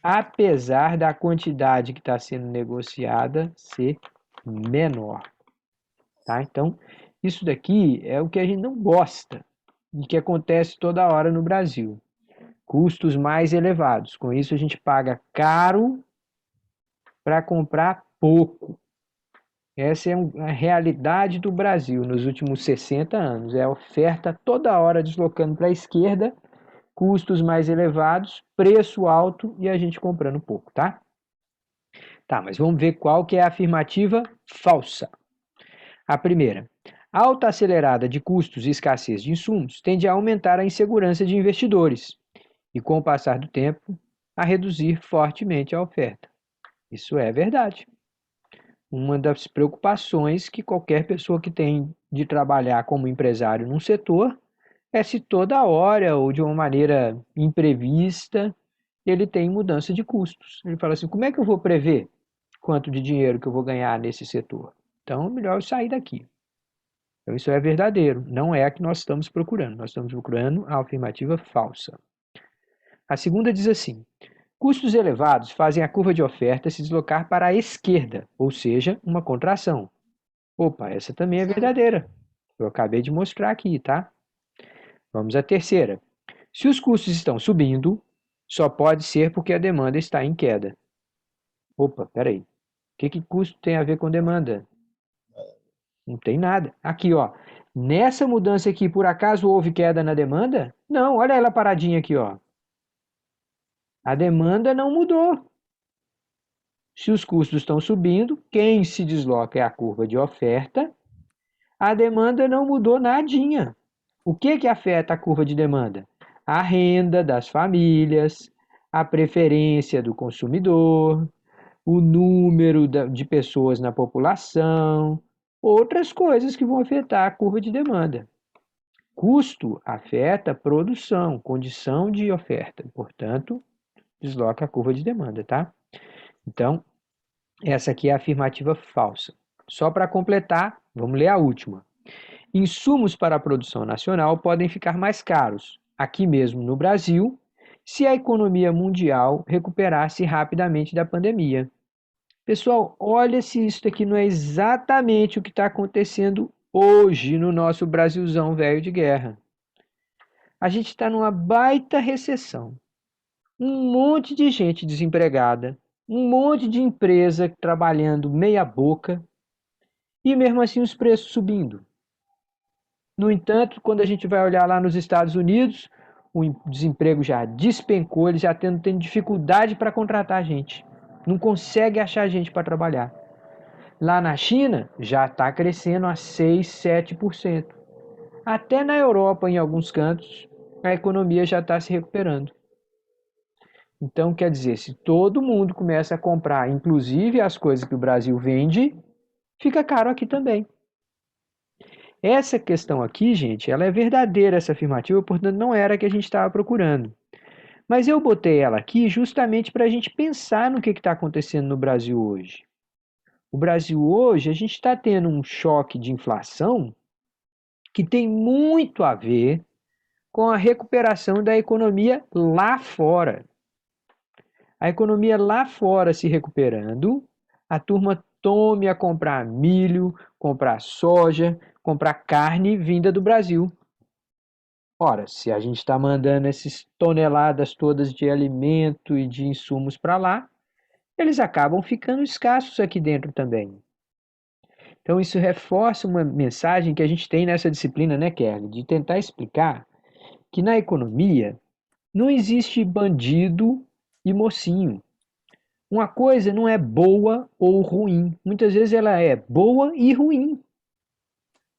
apesar da quantidade que está sendo negociada ser menor. Tá? Então, isso daqui é o que a gente não gosta e que acontece toda hora no Brasil. Custos mais elevados. Com isso, a gente paga caro para comprar pouco. Essa é a realidade do Brasil nos últimos 60 anos. É a oferta toda hora deslocando para a esquerda, custos mais elevados, preço alto e a gente comprando pouco, tá? Tá, mas vamos ver qual que é a afirmativa falsa. A primeira, a alta acelerada de custos e escassez de insumos tende a aumentar a insegurança de investidores e, com o passar do tempo, a reduzir fortemente a oferta. Isso é verdade. Uma das preocupações que qualquer pessoa que tem de trabalhar como empresário num setor é se toda hora ou de uma maneira imprevista ele tem mudança de custos. Ele fala assim: como é que eu vou prever quanto de dinheiro que eu vou ganhar nesse setor? Então, é melhor eu sair daqui. Então, isso é verdadeiro, não é a que nós estamos procurando. Nós estamos procurando a afirmativa falsa. A segunda diz assim: custos elevados fazem a curva de oferta se deslocar para a esquerda, ou seja, uma contração. Opa, essa também é verdadeira. Eu acabei de mostrar aqui, tá? Vamos à terceira. Se os custos estão subindo, só pode ser porque a demanda está em queda. Opa, peraí. O que custo tem a ver com demanda? Não tem nada. Aqui, ó. Nessa mudança aqui, por acaso houve queda na demanda? Não, olha ela paradinha aqui, ó. A demanda não mudou. Se os custos estão subindo, quem se desloca é a curva de oferta. A demanda não mudou nadinha. O que afeta a curva de demanda? A renda das famílias, a preferência do consumidor, o número de pessoas na população, outras coisas que vão afetar a curva de demanda. Custo afeta a produção, condição de oferta, portanto, desloca a curva de demanda, tá? Então, essa aqui é a afirmativa falsa. Só para completar, vamos ler a última. Insumos para a produção nacional podem ficar mais caros, aqui mesmo no Brasil, se a economia mundial recuperar-se rapidamente da pandemia. Pessoal, olha se isso aqui não é exatamente o que está acontecendo hoje no nosso Brasilzão velho de guerra. A gente está numa baita recessão. Um monte de gente desempregada, um monte de empresa trabalhando meia boca e mesmo assim os preços subindo. No entanto, quando a gente vai olhar lá nos Estados Unidos, o desemprego já despencou, eles já tendo dificuldade para contratar gente. Não consegue achar gente para trabalhar. Lá na China, já está crescendo a 6, 7%. Até na Europa, em alguns cantos, a economia já está se recuperando. Então, quer dizer, se todo mundo começa a comprar, inclusive as coisas que o Brasil vende, fica caro aqui também. Essa questão aqui, gente, ela é verdadeira, essa afirmativa, portanto não era a que a gente estava procurando. Mas eu botei ela aqui justamente para a gente pensar no que está acontecendo no Brasil hoje. O Brasil hoje, a gente está tendo um choque de inflação que tem muito a ver com a recuperação da economia lá fora. A economia lá fora se recuperando, a turma tome a comprar milho, comprar soja, comprar carne vinda do Brasil. Ora, se a gente está mandando essas toneladas todas de alimento e de insumos para lá, eles acabam ficando escassos aqui dentro também. Então, isso reforça uma mensagem que a gente tem nessa disciplina, né, Kelly? De tentar explicar que na economia não existe bandido e mocinho. Uma coisa não é boa ou ruim. Muitas vezes ela é boa e ruim.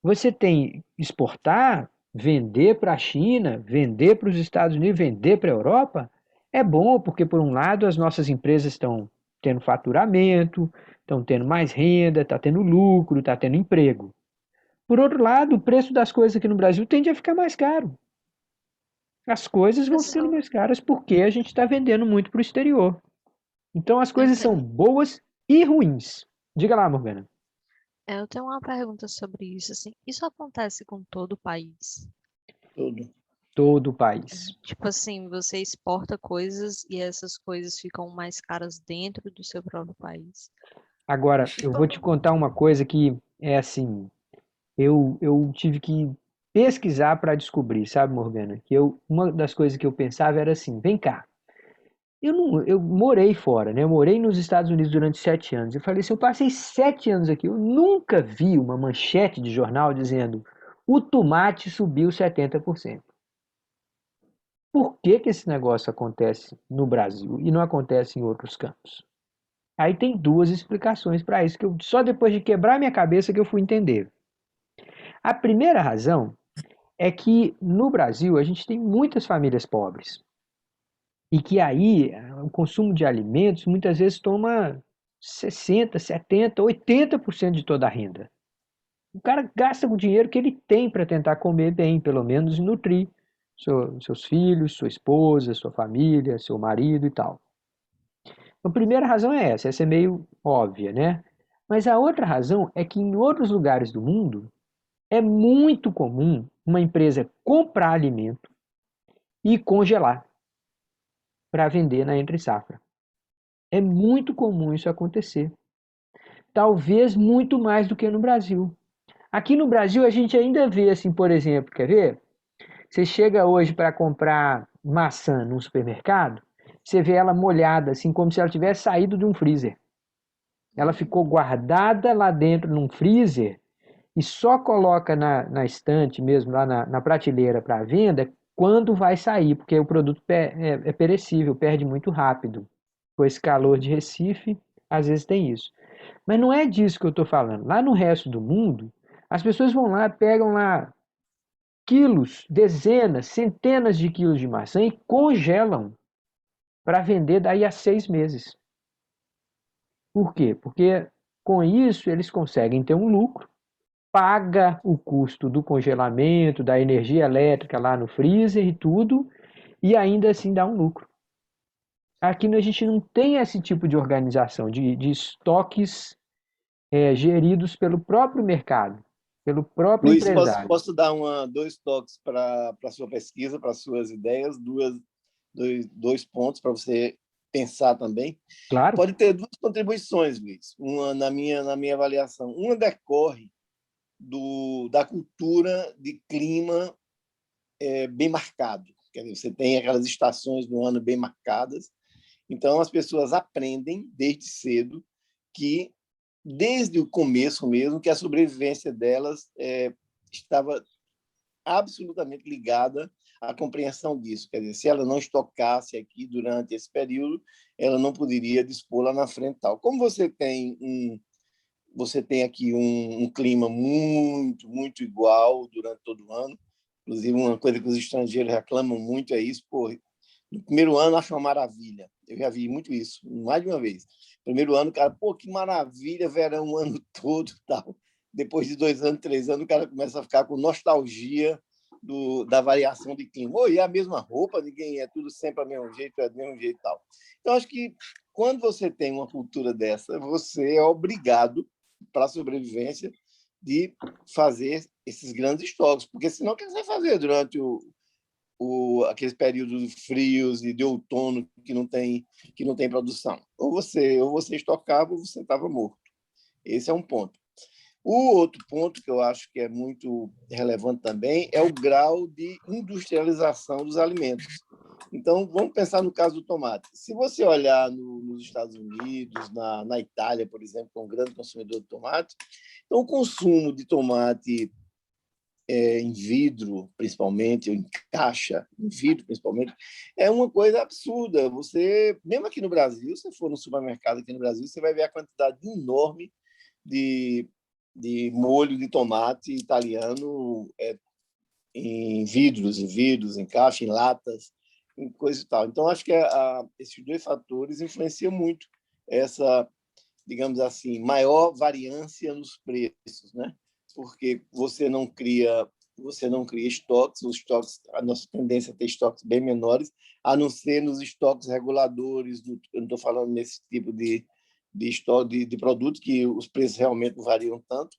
Você tem exportar, vender para a China, vender para os Estados Unidos, vender para a Europa. É bom porque, por um lado, as nossas empresas estão tendo faturamento, estão tendo mais renda, está tendo lucro, está tendo emprego. Por outro lado, o preço das coisas aqui no Brasil tende a ficar mais caro. As coisas vão ficando mais caras porque a gente está vendendo muito para o exterior. Então as coisas são boas e ruins. Diga lá, Morgana. Eu tenho uma pergunta sobre isso, assim. Isso acontece com todo o país? Tudo. Todo o país. Tipo assim, você exporta coisas e essas coisas ficam mais caras dentro do seu próprio país. Agora, eu vou te contar uma coisa que é assim, eu tive que pesquisar para descobrir, sabe, Morgana? Uma das coisas que eu pensava era assim, vem cá, eu morei fora, né? Eu morei nos Estados Unidos durante 7 anos. Eu falei assim, eu passei 7 anos aqui, eu nunca vi uma manchete de jornal dizendo o tomate subiu 70%. Por que esse negócio acontece no Brasil e não acontece em outros campos? Aí tem duas explicações para isso, que só depois de quebrar minha cabeça que eu fui entender. A primeira razão é que no Brasil a gente tem muitas famílias pobres. E que aí o consumo de alimentos muitas vezes toma 60%, 70%, 80% de toda a renda. O cara gasta o dinheiro que ele tem para tentar comer bem, pelo menos, e nutrir seus filhos, sua esposa, sua família, seu marido e tal. Então, a primeira razão é essa é meio óbvia, né? Mas a outra razão é que em outros lugares do mundo é muito comum uma empresa comprar alimento e congelar para vender na entre safra. É muito comum isso acontecer. Talvez muito mais do que no Brasil. Aqui no Brasil a gente ainda vê assim, por exemplo, quer ver? Você chega hoje para comprar maçã num supermercado, você vê ela molhada, assim como se ela tivesse saído de um freezer. Ela ficou guardada lá dentro num freezer e só coloca na estante mesmo, lá na prateleira para venda, quando vai sair, porque o produto é perecível, perde muito rápido. Com esse calor de Recife, às vezes tem isso. Mas não é disso que eu estou falando. Lá no resto do mundo, as pessoas vão lá, pegam lá quilos, dezenas, centenas de quilos de maçã e congelam para vender daí a 6 meses. Por quê? Porque com isso eles conseguem ter um lucro, paga o custo do congelamento, da energia elétrica lá no freezer e tudo, e ainda assim dá um lucro. Aqui a gente não tem esse tipo de organização, de estoques geridos pelo próprio mercado, pelo próprio Luiz, empresário. posso dar dois toques para a sua pesquisa, para as suas ideias, dois pontos para você pensar também. Claro. Pode ter duas contribuições, Luiz, uma na minha avaliação. Uma decorre da cultura de clima bem marcado. Quer dizer, você tem aquelas estações do ano bem marcadas, então as pessoas aprendem desde cedo que, desde o começo mesmo, que a sobrevivência delas estava absolutamente ligada à compreensão disso. Quer dizer, se ela não estocasse aqui durante esse período, ela não poderia dispor lá na frente tal. Como você tem aqui um clima muito igual durante todo o ano. Inclusive, uma coisa que os estrangeiros reclamam muito é isso. Pô, no primeiro ano, acho uma maravilha. Eu já vi muito isso, mais de uma vez. Primeiro ano, o cara, pô, que maravilha, verão o ano todo tal. Depois de 2 anos, 3 anos, o cara começa a ficar com nostalgia da variação de clima. E é a mesma roupa, ninguém é tudo sempre do mesmo jeito, é do mesmo jeito e tal. Então, acho que quando você tem uma cultura dessa, você é obrigado, para a sobrevivência, de fazer esses grandes estoques, porque senão o que você vai fazer durante aqueles períodos frios e de outono que não tem produção? Ou você estocava ou você estava morto. Esse é um ponto. O outro ponto que eu acho que é muito relevante também é o grau de industrialização dos alimentos. Então, vamos pensar no caso do tomate. Se você olhar nos Estados Unidos, na Itália, por exemplo, que é um grande consumidor de tomate, então o consumo de tomate em vidro, principalmente, ou em caixa, em vidro, principalmente, é uma coisa absurda. Você, mesmo aqui no Brasil, se você for no supermercado aqui no Brasil, você vai ver a quantidade enorme de molho de tomate italiano em vidros, em caixa, em latas, em coisa e tal. Então, acho que esses dois fatores influenciam muito essa, digamos assim, maior variância nos preços, né? Porque você não cria estoques, a nossa tendência é ter estoques bem menores, a não ser nos estoques reguladores, eu não estou falando nesse tipo de estoque de produtos que os preços realmente não variam tanto.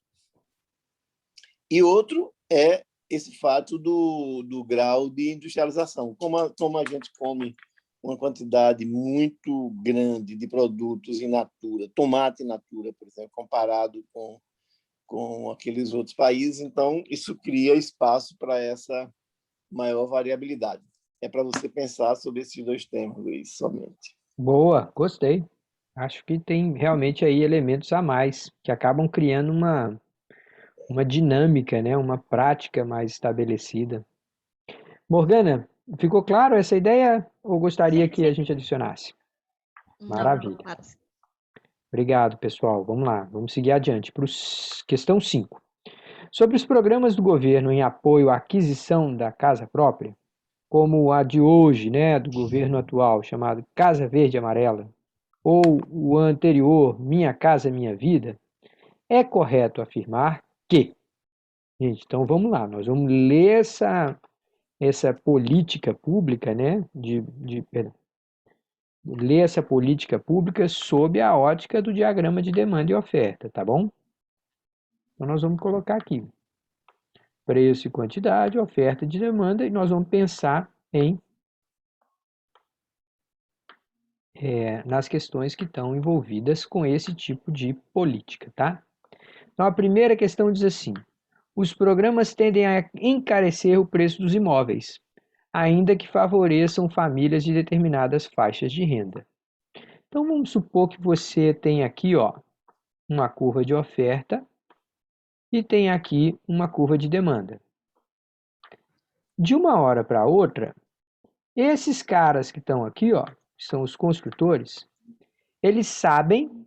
E outro é esse fato do grau de industrialização. Como a gente come uma quantidade muito grande de produtos in natura, tomate in natura, por exemplo, comparado com aqueles outros países, então isso cria espaço para essa maior variabilidade. É para você pensar sobre esses dois temas, Luiz, somente. Boa, gostei. Acho que tem realmente aí elementos a mais que acabam criando uma dinâmica, né? Uma prática mais estabelecida. Morgana, ficou claro essa ideia ou gostaria que a gente adicionasse? Não, ficou Maravilha. claro. Obrigado, pessoal. Vamos lá, vamos seguir adiante para questão 5. Sobre os programas do governo em apoio à aquisição da casa própria, como a de hoje, né, do governo atual, chamado Casa Verde e Amarela, ou o anterior, Minha Casa Minha Vida, é correto afirmar que... Gente, então vamos lá, nós vamos ler essa política pública, né? Perdão, ler essa política pública sob a ótica do diagrama de demanda e oferta, tá bom? Então nós vamos colocar aqui preço e quantidade, oferta de demanda, e nós vamos pensar nas questões que estão envolvidas com esse tipo de política, tá? Então a primeira questão diz assim: os programas tendem a encarecer o preço dos imóveis, ainda que favoreçam famílias de determinadas faixas de renda. Então vamos supor que você tem aqui, ó, uma curva de oferta e tem aqui uma curva de demanda. De uma hora para outra, esses caras que estão aqui, ó, que são os construtores, eles sabem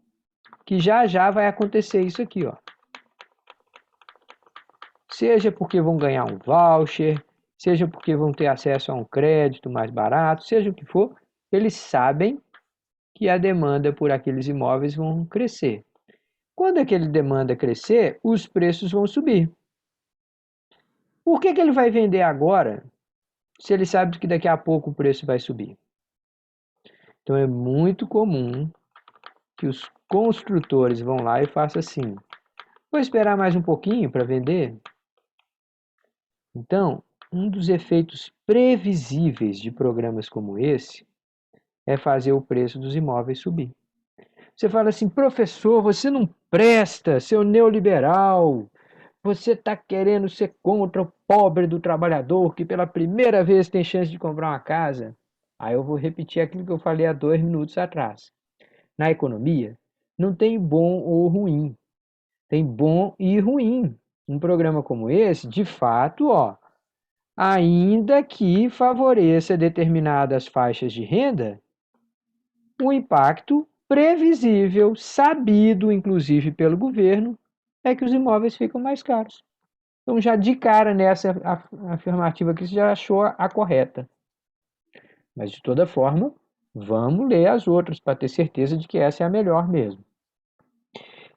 que já já vai acontecer isso aqui, ó. Seja porque vão ganhar um voucher, seja porque vão ter acesso a um crédito mais barato, seja o que for, eles sabem que a demanda por aqueles imóveis vão crescer. Quando aquela demanda crescer, os preços vão subir. Por que ele vai vender agora, se ele sabe que daqui a pouco o preço vai subir? Então é muito comum que os construtores vão lá e façam assim: vou esperar mais um pouquinho para vender. Então, um dos efeitos previsíveis de programas como esse é fazer o preço dos imóveis subir. Você fala assim: professor, você não presta, seu neoliberal. Você está querendo ser contra o pobre do trabalhador que pela primeira vez tem chance de comprar uma casa? Aí eu vou repetir aquilo que eu falei há 2 minutos atrás. Na economia, não tem bom ou ruim. Tem bom e ruim. Um programa como esse, de fato, ó, ainda que favoreça determinadas faixas de renda, o impacto previsível, sabido inclusive pelo governo, é que os imóveis ficam mais caros. Então, já de cara nessa afirmativa aqui, você já achou a correta. Mas, de toda forma, vamos ler as outras para ter certeza de que essa é a melhor mesmo.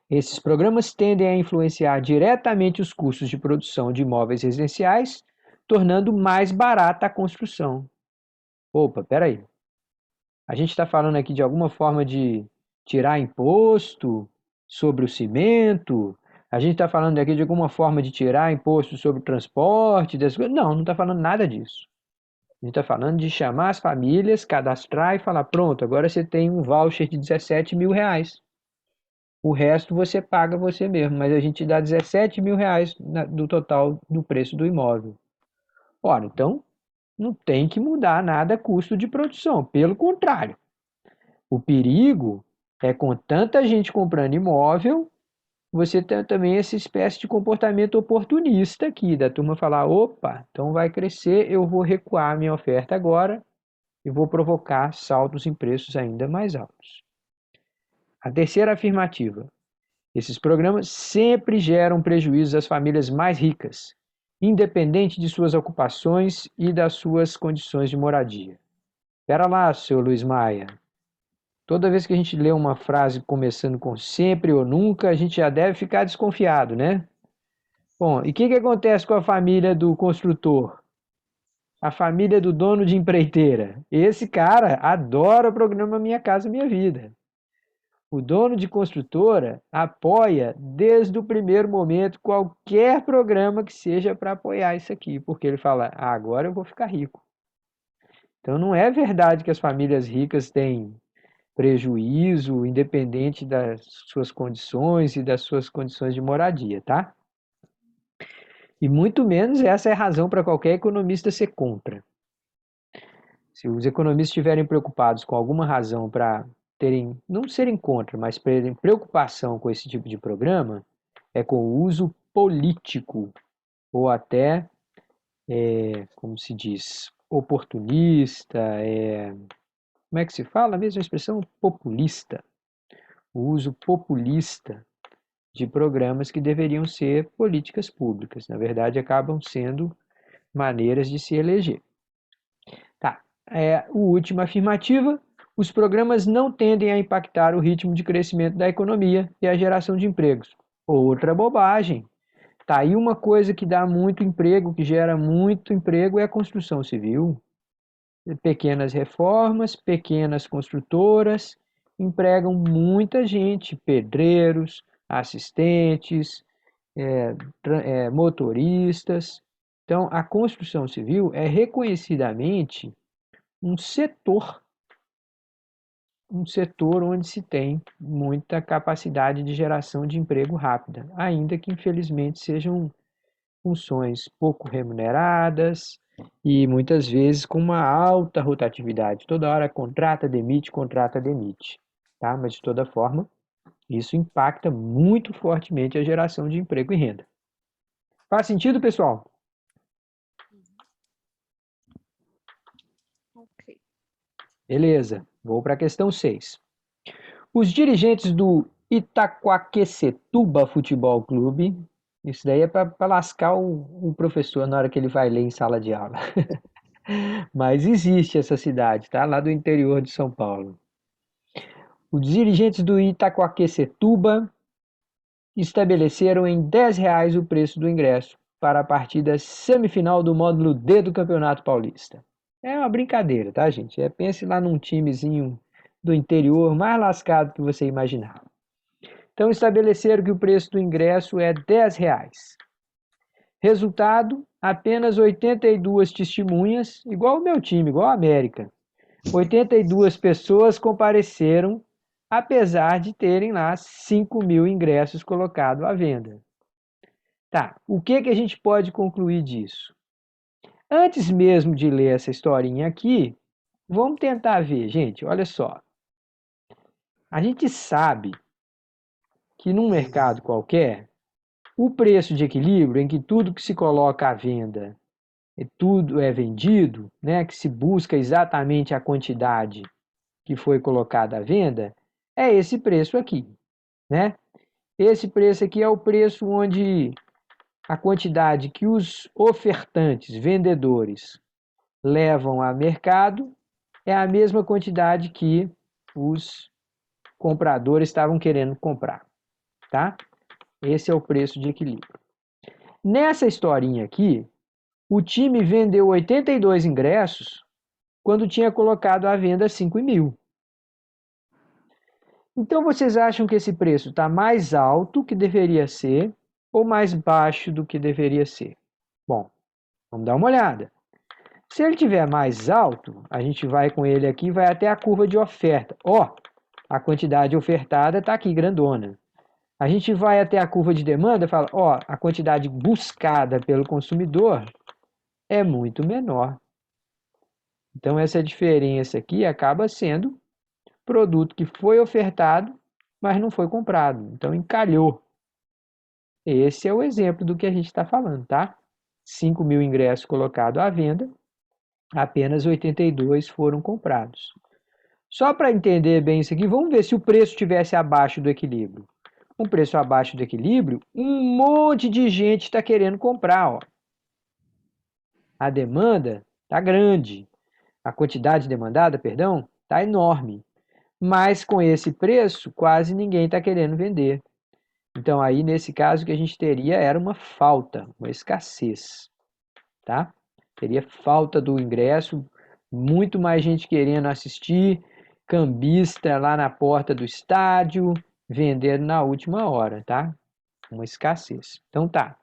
Esses programas tendem a influenciar diretamente os custos de produção de imóveis residenciais, tornando mais barata a construção. Opa, peraí. A gente está falando aqui de alguma forma de tirar imposto sobre o cimento? A gente está falando aqui de alguma forma de tirar imposto sobre o transporte? Não, não está falando nada disso. A gente está falando de chamar as famílias, cadastrar e falar: pronto, agora você tem um voucher de 17 mil reais. O resto você paga você mesmo, mas a gente dá 17 mil reais do total do preço do imóvel. Ora, então não tem que mudar nada custo de produção, pelo contrário. O perigo é, com tanta gente comprando imóvel, você tem também essa espécie de comportamento oportunista aqui, da turma falar: opa, então vai crescer, eu vou recuar minha oferta agora e vou provocar saltos em preços ainda mais altos. A terceira afirmativa: esses programas sempre geram prejuízos às famílias mais ricas, independente de suas ocupações e das suas condições de moradia. Espera lá, seu Luiz Maia. Toda vez que a gente lê uma frase começando com sempre ou nunca, a gente já deve ficar desconfiado, né? Bom, e o que acontece com a família do construtor? A família do dono de empreiteira? Esse cara adora o programa Minha Casa Minha Vida. O dono de construtora apoia desde o primeiro momento qualquer programa que seja para apoiar isso aqui, porque ele fala: agora eu vou ficar rico. Então não é verdade que as famílias ricas têm prejuízo independente das suas condições e das suas condições de moradia, tá? E muito menos essa é a razão para qualquer economista ser contra. Se os economistas estiverem preocupados com alguma razão para terem, não serem contra, mas terem preocupação com esse tipo de programa, é com o uso político, ou até, como se diz, oportunista, como é que se fala a mesma expressão? Populista. O uso populista de programas que deveriam ser políticas públicas. Na verdade, acabam sendo maneiras de se eleger. Tá. A última afirmativa: os programas não tendem a impactar o ritmo de crescimento da economia e a geração de empregos. Outra bobagem. Tá aí uma coisa que dá muito emprego, que gera muito emprego, é a construção civil. Pequenas reformas, pequenas construtoras empregam muita gente, pedreiros, assistentes, motoristas. Então, a construção civil é reconhecidamente um setor onde se tem muita capacidade de geração de emprego rápida, ainda que infelizmente sejam funções pouco remuneradas e muitas vezes com uma alta rotatividade. Toda hora contrata, demite, tá? Mas de toda forma, isso impacta muito fortemente a geração de emprego e renda. Faz sentido, pessoal? Ok. Beleza, vou para a questão 6. Os dirigentes do Itaquaquecetuba Futebol Clube, isso daí é para lascar o professor na hora que ele vai ler em sala de aula. Mas existe essa cidade, tá? Lá do interior de São Paulo. Os dirigentes do Itaquaquecetuba estabeleceram em R$ 10 o preço do ingresso para a partida semifinal do módulo D do Campeonato Paulista. É uma brincadeira, tá, gente? Pense lá num timezinho do interior mais lascado que você imaginar. Então, estabeleceram que o preço do ingresso é R$ 10. Resultado, apenas 82 testemunhas, igual o meu time, igual a América. 82 pessoas compareceram, apesar de terem lá 5.000 ingressos colocados à venda. Tá, o que a gente pode concluir disso? Antes mesmo de ler essa historinha aqui, vamos tentar ver, gente, olha só. A gente sabe que num mercado qualquer, o preço de equilíbrio, em que tudo que se coloca à venda, tudo é vendido, né, que se busca exatamente a quantidade que foi colocada à venda, é esse preço aqui, né? Esse preço aqui é o preço onde a quantidade que os ofertantes, vendedores, levam a mercado é a mesma quantidade que os compradores estavam querendo comprar, tá? Esse é o preço de equilíbrio. Nessa historinha aqui, o time vendeu 82 ingressos quando tinha colocado à venda 5.000. Então vocês acham que esse preço está mais alto que deveria ser ou mais baixo do que deveria ser? Bom, vamos dar uma olhada. Se ele tiver mais alto, a gente vai com ele aqui, vai até a curva de oferta. Ó, a quantidade ofertada está aqui, grandona. A gente vai até a curva de demanda e fala, ó, a quantidade buscada pelo consumidor é muito menor. Então essa diferença aqui acaba sendo produto que foi ofertado, mas não foi comprado. Então encalhou. Esse é o exemplo do que a gente está falando, tá? 5.000 ingressos colocados à venda, apenas 82 foram comprados. Só para entender bem isso aqui, vamos ver se o preço estivesse abaixo do equilíbrio. Um preço abaixo do equilíbrio, um monte de gente está querendo comprar. Ó. A demanda está grande. A quantidade demandada, perdão, está enorme. Mas com esse preço, quase ninguém está querendo vender. Então, aí, nesse caso, o que a gente teria era uma falta, uma escassez. Tá? Teria falta do ingresso, muito mais gente querendo assistir, cambista lá na porta do estádio, vendendo na última hora, tá? Uma escassez. Então tá.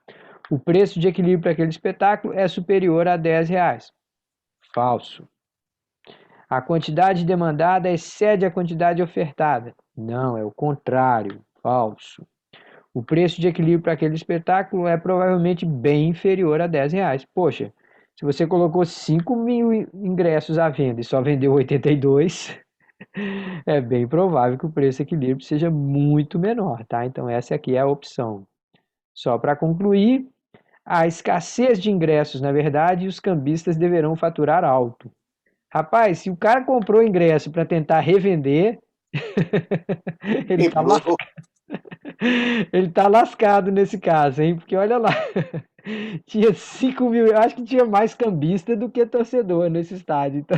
O preço de equilíbrio para aquele espetáculo é superior a R$ 10. Falso. A quantidade demandada excede a quantidade ofertada. Não, é o contrário. Falso. O preço de equilíbrio para aquele espetáculo é provavelmente bem inferior a R$ 10. Poxa, se você colocou 5.000 ingressos à venda e só vendeu 82, é bem provável que o preço de equilíbrio seja muito menor, tá? Então essa aqui é a opção. Só para concluir, a escassez de ingressos, na verdade, os cambistas deverão faturar alto. Rapaz, se o cara comprou ingresso para tentar revender, ele tá lascado. Ele tá lascado nesse caso, hein? Porque olha lá, tinha 5.000, eu acho que tinha mais cambista do que torcedor nesse estádio. Então,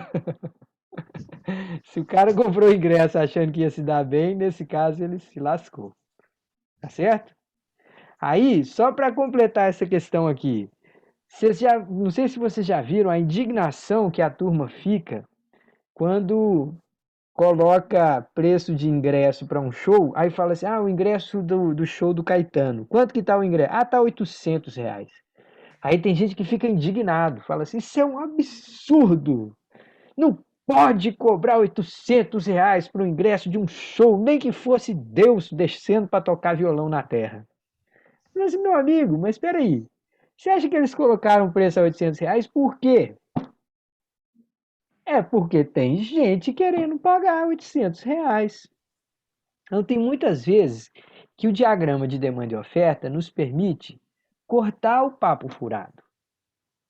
Se o cara comprou o ingresso achando que ia se dar bem, nesse caso ele se lascou. Tá certo? Aí, só para completar essa questão aqui, não sei se vocês já viram a indignação que a turma fica quando coloca preço de ingresso para um show, aí fala assim, o ingresso do show do Caetano. Quanto que tá o ingresso? Tá R$ 800. Aí tem gente que fica indignado, fala assim, isso é um absurdo. Não pode cobrar R$ 800 para o ingresso de um show, nem que fosse Deus descendo para tocar violão na terra. Mas, meu amigo, mas espera aí. Você acha que eles colocaram o preço a R$ 800 por quê? É porque tem gente querendo pagar R$ 800. Então, tem muitas vezes que o diagrama de demanda e oferta nos permite cortar o papo furado.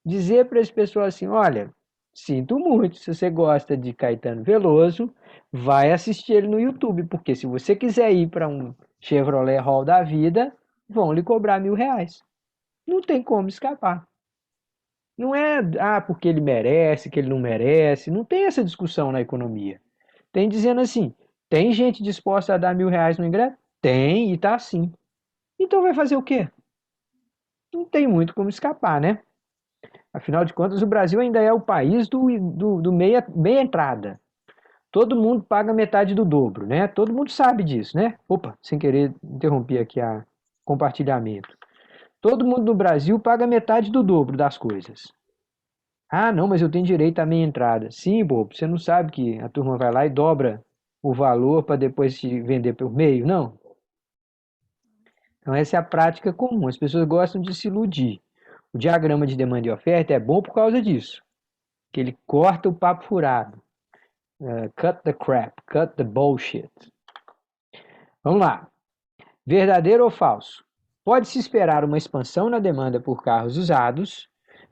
Dizer para as pessoas assim, olha, sinto muito, se você gosta de Caetano Veloso, vai assistir ele no YouTube, porque se você quiser ir para um Chevrolet Hall da vida, vão lhe cobrar R$ 1.000. Não tem como escapar. Não é, porque ele merece, que ele não merece. Não tem essa discussão na economia. Tem dizendo assim, tem gente disposta a dar R$ 1.000 no ingresso? Tem, e tá assim. Então vai fazer o quê? Não tem muito como escapar, né? Afinal de contas, o Brasil ainda é o país do meia entrada. Todo mundo paga metade do dobro, né? Todo mundo sabe disso, né? Opa, sem querer interromper aqui a compartilhamento. Todo mundo no Brasil paga metade do dobro das coisas. Não, mas eu tenho direito à meia entrada. Sim, bobo, você não sabe que a turma vai lá e dobra o valor para depois te vender por meio? Não. Então essa é a prática comum. As pessoas gostam de se iludir. O diagrama de demanda e oferta é bom por causa disso. Que ele corta o papo furado. Cut the crap, cut the bullshit. Vamos lá. Verdadeiro ou falso? Pode-se esperar uma expansão na demanda por carros usados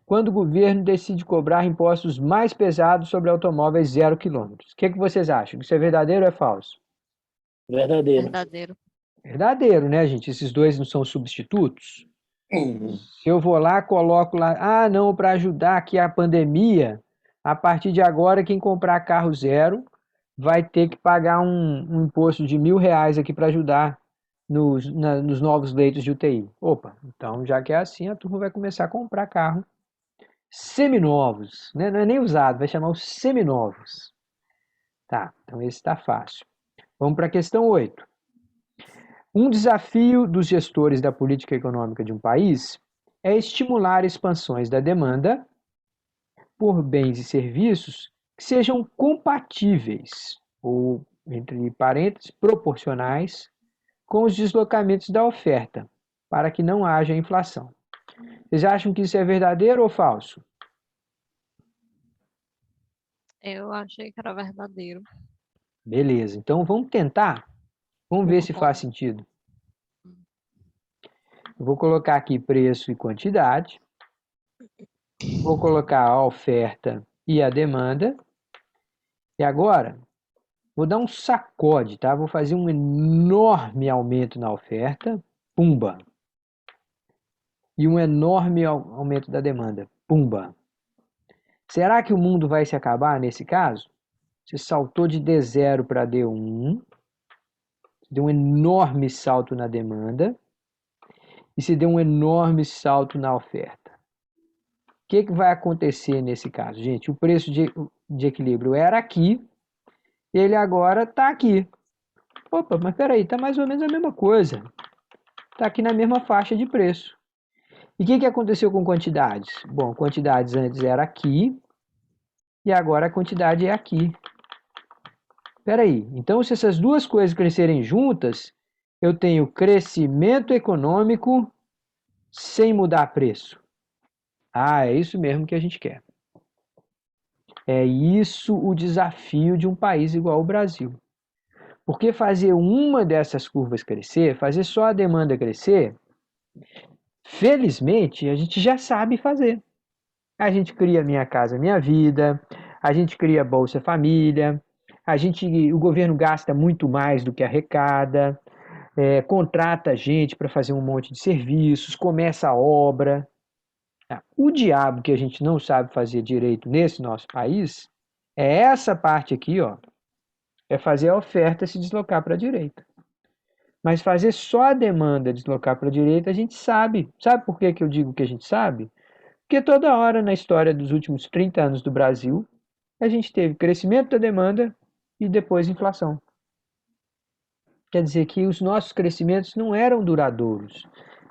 quando o governo decide cobrar impostos mais pesados sobre automóveis 0 km. O que vocês acham? Isso é verdadeiro ou é falso? Verdadeiro. Verdadeiro. Verdadeiro, né, gente? Esses dois não são substitutos? Se eu vou lá, coloco lá, não, para ajudar aqui a pandemia, a partir de agora, quem comprar carro zero vai ter que pagar um imposto de R$ 1.000 aqui para ajudar nos novos leitos de UTI. Opa, então já que é assim, a turma vai começar a comprar carro seminovos, né? Não é nem usado, vai chamar os seminovos. Tá, então esse está fácil. Vamos para a questão 8. Um desafio dos gestores da política econômica de um país é estimular expansões da demanda por bens e serviços que sejam compatíveis, ou, entre parênteses, proporcionais, com os deslocamentos da oferta, para que não haja inflação. Vocês acham que isso é verdadeiro ou falso? Eu achei que era verdadeiro. Beleza, então vamos tentar. Vamos ver se faz sentido. Eu vou colocar aqui preço e quantidade. Vou colocar a oferta e a demanda. E agora, vou dar um sacode, tá? Vou fazer um enorme aumento na oferta. Pumba! E um enorme aumento da demanda. Pumba! Será que o mundo vai se acabar nesse caso? Você saltou de D0 para D1, deu um enorme salto na demanda e se deu um enorme salto na oferta. O que vai acontecer nesse caso? Gente, o preço de equilíbrio era aqui, ele agora está aqui. Opa, mas peraí, está mais ou menos a mesma coisa. Está aqui na mesma faixa de preço. E o que aconteceu com quantidades? Bom, quantidades antes era aqui, e agora a quantidade é aqui. Peraí, então se essas duas coisas crescerem juntas, eu tenho crescimento econômico sem mudar preço. É isso mesmo que a gente quer. É isso o desafio de um país igual ao Brasil. Porque fazer uma dessas curvas crescer, fazer só a demanda crescer, felizmente a gente já sabe fazer. A gente cria Minha Casa Minha Vida, a gente cria Bolsa Família, o governo gasta muito mais do que arrecada, contrata gente para fazer um monte de serviços, começa a obra. O diabo que a gente não sabe fazer direito nesse nosso país É essa parte aqui, ó, é fazer a oferta se deslocar para a direita. Mas fazer só a demanda deslocar para a direita, a gente sabe. Sabe por que que eu digo que a gente sabe? Porque toda hora na história dos últimos 30 anos do Brasil, a gente teve crescimento da demanda e depois inflação. Quer dizer que os nossos crescimentos não eram duradouros.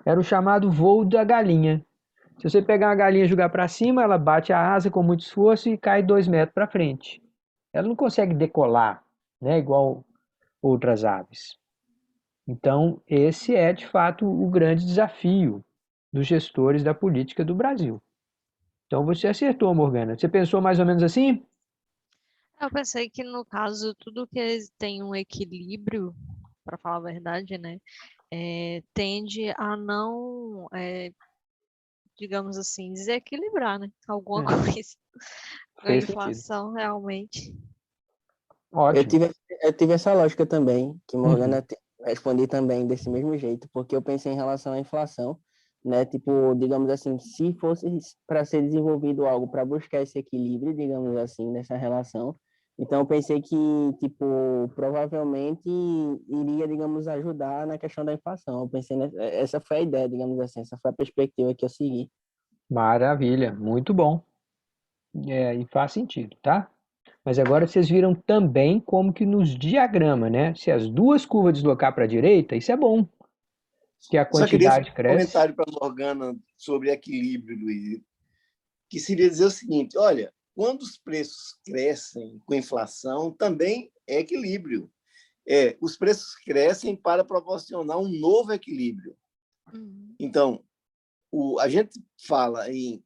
Era o chamado voo da galinha. Se você pegar uma galinha e jogar para cima, ela bate a asa com muito esforço e cai 2 metros para frente. Ela não consegue decolar, né, igual outras aves. Então, esse é, de fato, o grande desafio dos gestores da política do Brasil. Então, você acertou, Morgana. Você pensou mais ou menos assim? Eu pensei que, no caso, tudo que tem um equilíbrio, para falar a verdade, né, tende a não, digamos assim, desequilibrar, né, alguma É, coisa. A fez sentido. inflação realmente. Eu Ótimo. tive, eu tive essa lógica também, que Uhum. respondi também desse mesmo jeito, porque eu pensei em relação à inflação, né? Tipo, digamos assim, se fosse para ser desenvolvido algo para buscar esse equilíbrio, digamos assim, nessa relação, então eu pensei que, tipo, provavelmente iria, digamos, ajudar na questão da inflação. Eu pensei, essa foi a ideia, digamos assim, essa foi a perspectiva que eu segui. Maravilha, muito bom. E faz sentido, tá? Mas agora vocês viram também como que nos diagrama, né? Se as duas curvas deslocar para a direita, isso é bom, que a Só queria fazer quantidade um cresce. comentário para a Morgana sobre equilíbrio, Luiz, que seria dizer o seguinte: olha, quando os preços crescem com inflação, também é equilíbrio. Os preços crescem para proporcionar um novo equilíbrio. Uhum. Então, a gente fala em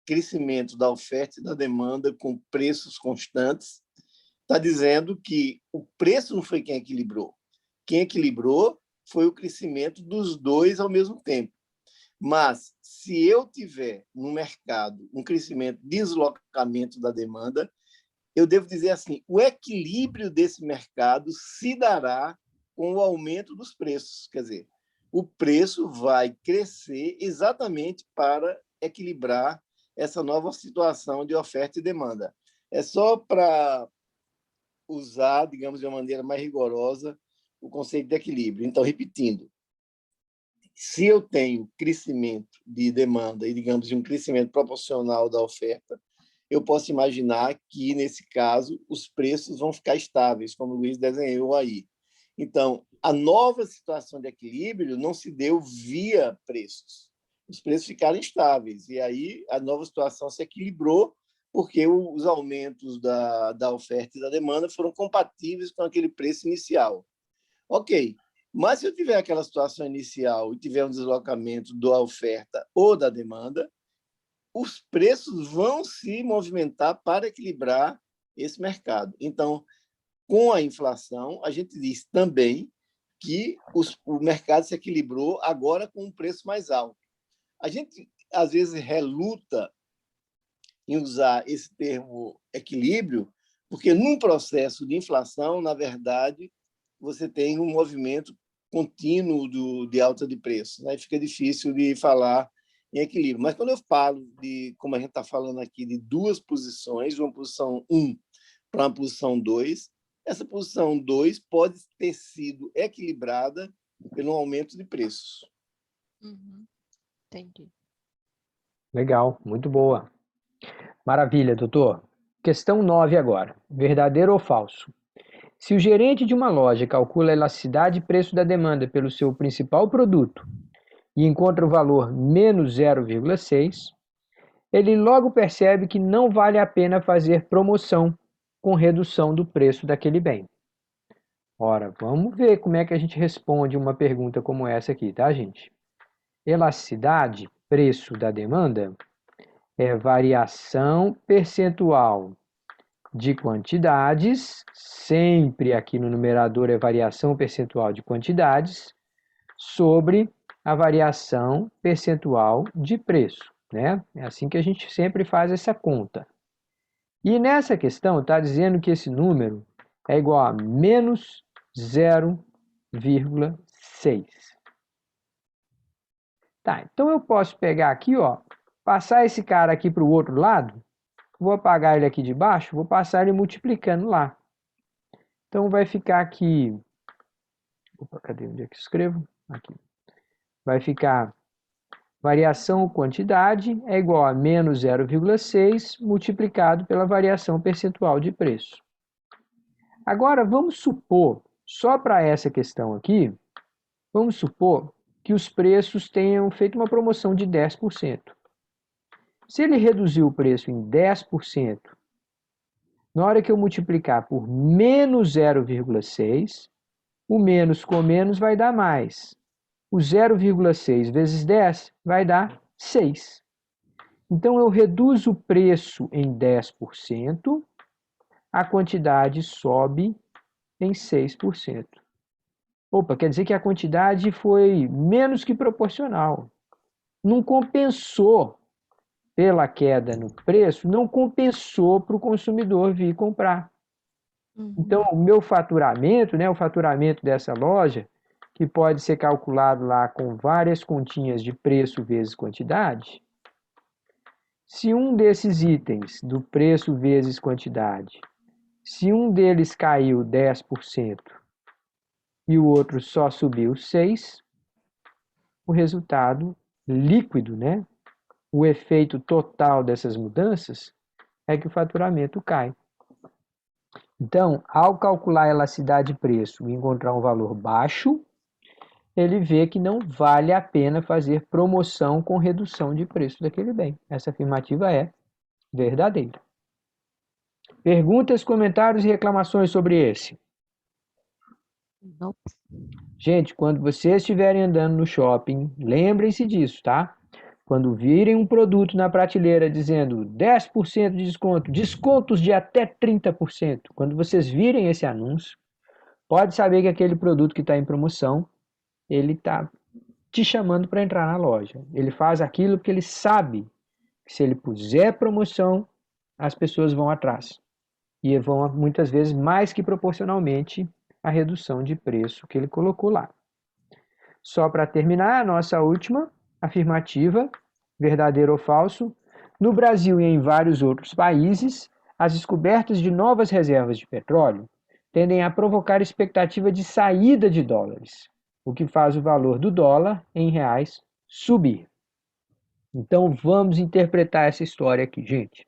crescimento da oferta e da demanda com preços constantes, está dizendo que o preço não foi quem equilibrou. Quem equilibrou foi o crescimento dos dois ao mesmo tempo. Mas, se eu tiver no mercado um crescimento, deslocamento da demanda, eu devo dizer assim, o equilíbrio desse mercado se dará com o aumento dos preços. Quer dizer, o preço vai crescer exatamente para equilibrar essa nova situação de oferta e demanda. É só para usar, digamos, de uma maneira mais rigorosa, o conceito de equilíbrio. Então, repetindo, se eu tenho crescimento de demanda e, digamos, um crescimento proporcional da oferta, eu posso imaginar que, nesse caso, os preços vão ficar estáveis, como o Luiz desenhou aí. Então, a nova situação de equilíbrio não se deu via preços. Os preços ficaram estáveis. E aí a nova situação se equilibrou porque os aumentos da oferta e da demanda foram compatíveis com aquele preço inicial. Ok, mas se eu tiver aquela situação inicial e tiver um deslocamento da oferta ou da demanda, os preços vão se movimentar para equilibrar esse mercado. Então, com a inflação, a gente diz também que o mercado se equilibrou agora com um preço mais alto. A gente, às vezes, reluta em usar esse termo equilíbrio, porque num processo de inflação, na verdade, você tem um movimento contínuo de alta de preços, né? Fica difícil de falar em equilíbrio. Mas quando eu falo de, como a gente está falando aqui, de duas posições, uma posição 1 para uma posição 2, essa posição 2 pode ter sido equilibrada pelo aumento de preços. Uhum. Entendi. Legal, muito boa. Maravilha, doutor. Questão 9 agora. Verdadeiro ou falso? Se o gerente de uma loja calcula a elasticidade e preço da demanda pelo seu principal produto e encontra o valor menos 0,6, ele logo percebe que não vale a pena fazer promoção com redução do preço daquele bem. Ora, vamos ver como é que a gente responde uma pergunta como essa aqui, tá, gente? Elasticidade, preço da demanda, é variação percentual de quantidades, sempre aqui no numerador é variação percentual de quantidades, sobre a variação percentual de preço, né? É assim que a gente sempre faz essa conta. E nessa questão está dizendo que esse número é igual a menos 0,6. Tá, então eu posso pegar aqui, ó, passar esse cara aqui para o outro lado vou apagar ele aqui de baixo, vou passar ele multiplicando lá. Então vai ficar aqui, opa, cadê onde é que eu escrevo? Aqui. Vai ficar variação quantidade é igual a menos 0,6 multiplicado pela variação percentual de preço. Agora vamos supor, só para essa questão aqui, vamos supor que os preços tenham feito uma promoção de 10%. Se ele reduziu o preço em 10%, na hora que eu multiplicar por menos 0,6, o menos com menos vai dar mais. O 0,6 vezes 10 vai dar 6. Então, eu reduzo o preço em 10%, a quantidade sobe em 6%. Opa, quer dizer que a quantidade foi menos que proporcional. Não compensou pela queda no preço, não compensou para o consumidor vir comprar. Então, o meu faturamento, né, o faturamento dessa loja, que pode ser calculado lá com várias continhas de preço vezes quantidade, se um desses itens do preço vezes quantidade, se um deles caiu 10% e o outro só subiu 6%, o resultado líquido, né, o efeito total dessas mudanças é que o faturamento cai. Então, ao calcular a elasticidade de preço e encontrar um valor baixo, ele vê que não vale a pena fazer promoção com redução de preço daquele bem. Essa afirmativa é verdadeira. Perguntas, comentários e reclamações sobre esse? Nope. Gente, quando vocês estiverem andando no shopping, lembrem-se disso, tá? Quando virem um produto na prateleira dizendo 10% de desconto, descontos de até 30%, quando vocês virem esse anúncio, pode saber que aquele produto que está em promoção, ele está te chamando para entrar na loja. Ele faz aquilo porque ele sabe que se ele puser promoção, as pessoas vão atrás. E vão, muitas vezes, mais que proporcionalmente à redução de preço que ele colocou lá. Só para terminar, a nossa última afirmativa, verdadeiro ou falso. No Brasil e em vários outros países, as descobertas de novas reservas de petróleo tendem a provocar expectativa de saída de dólares, o que faz o valor do dólar em reais subir. Então vamos interpretar essa história aqui, gente.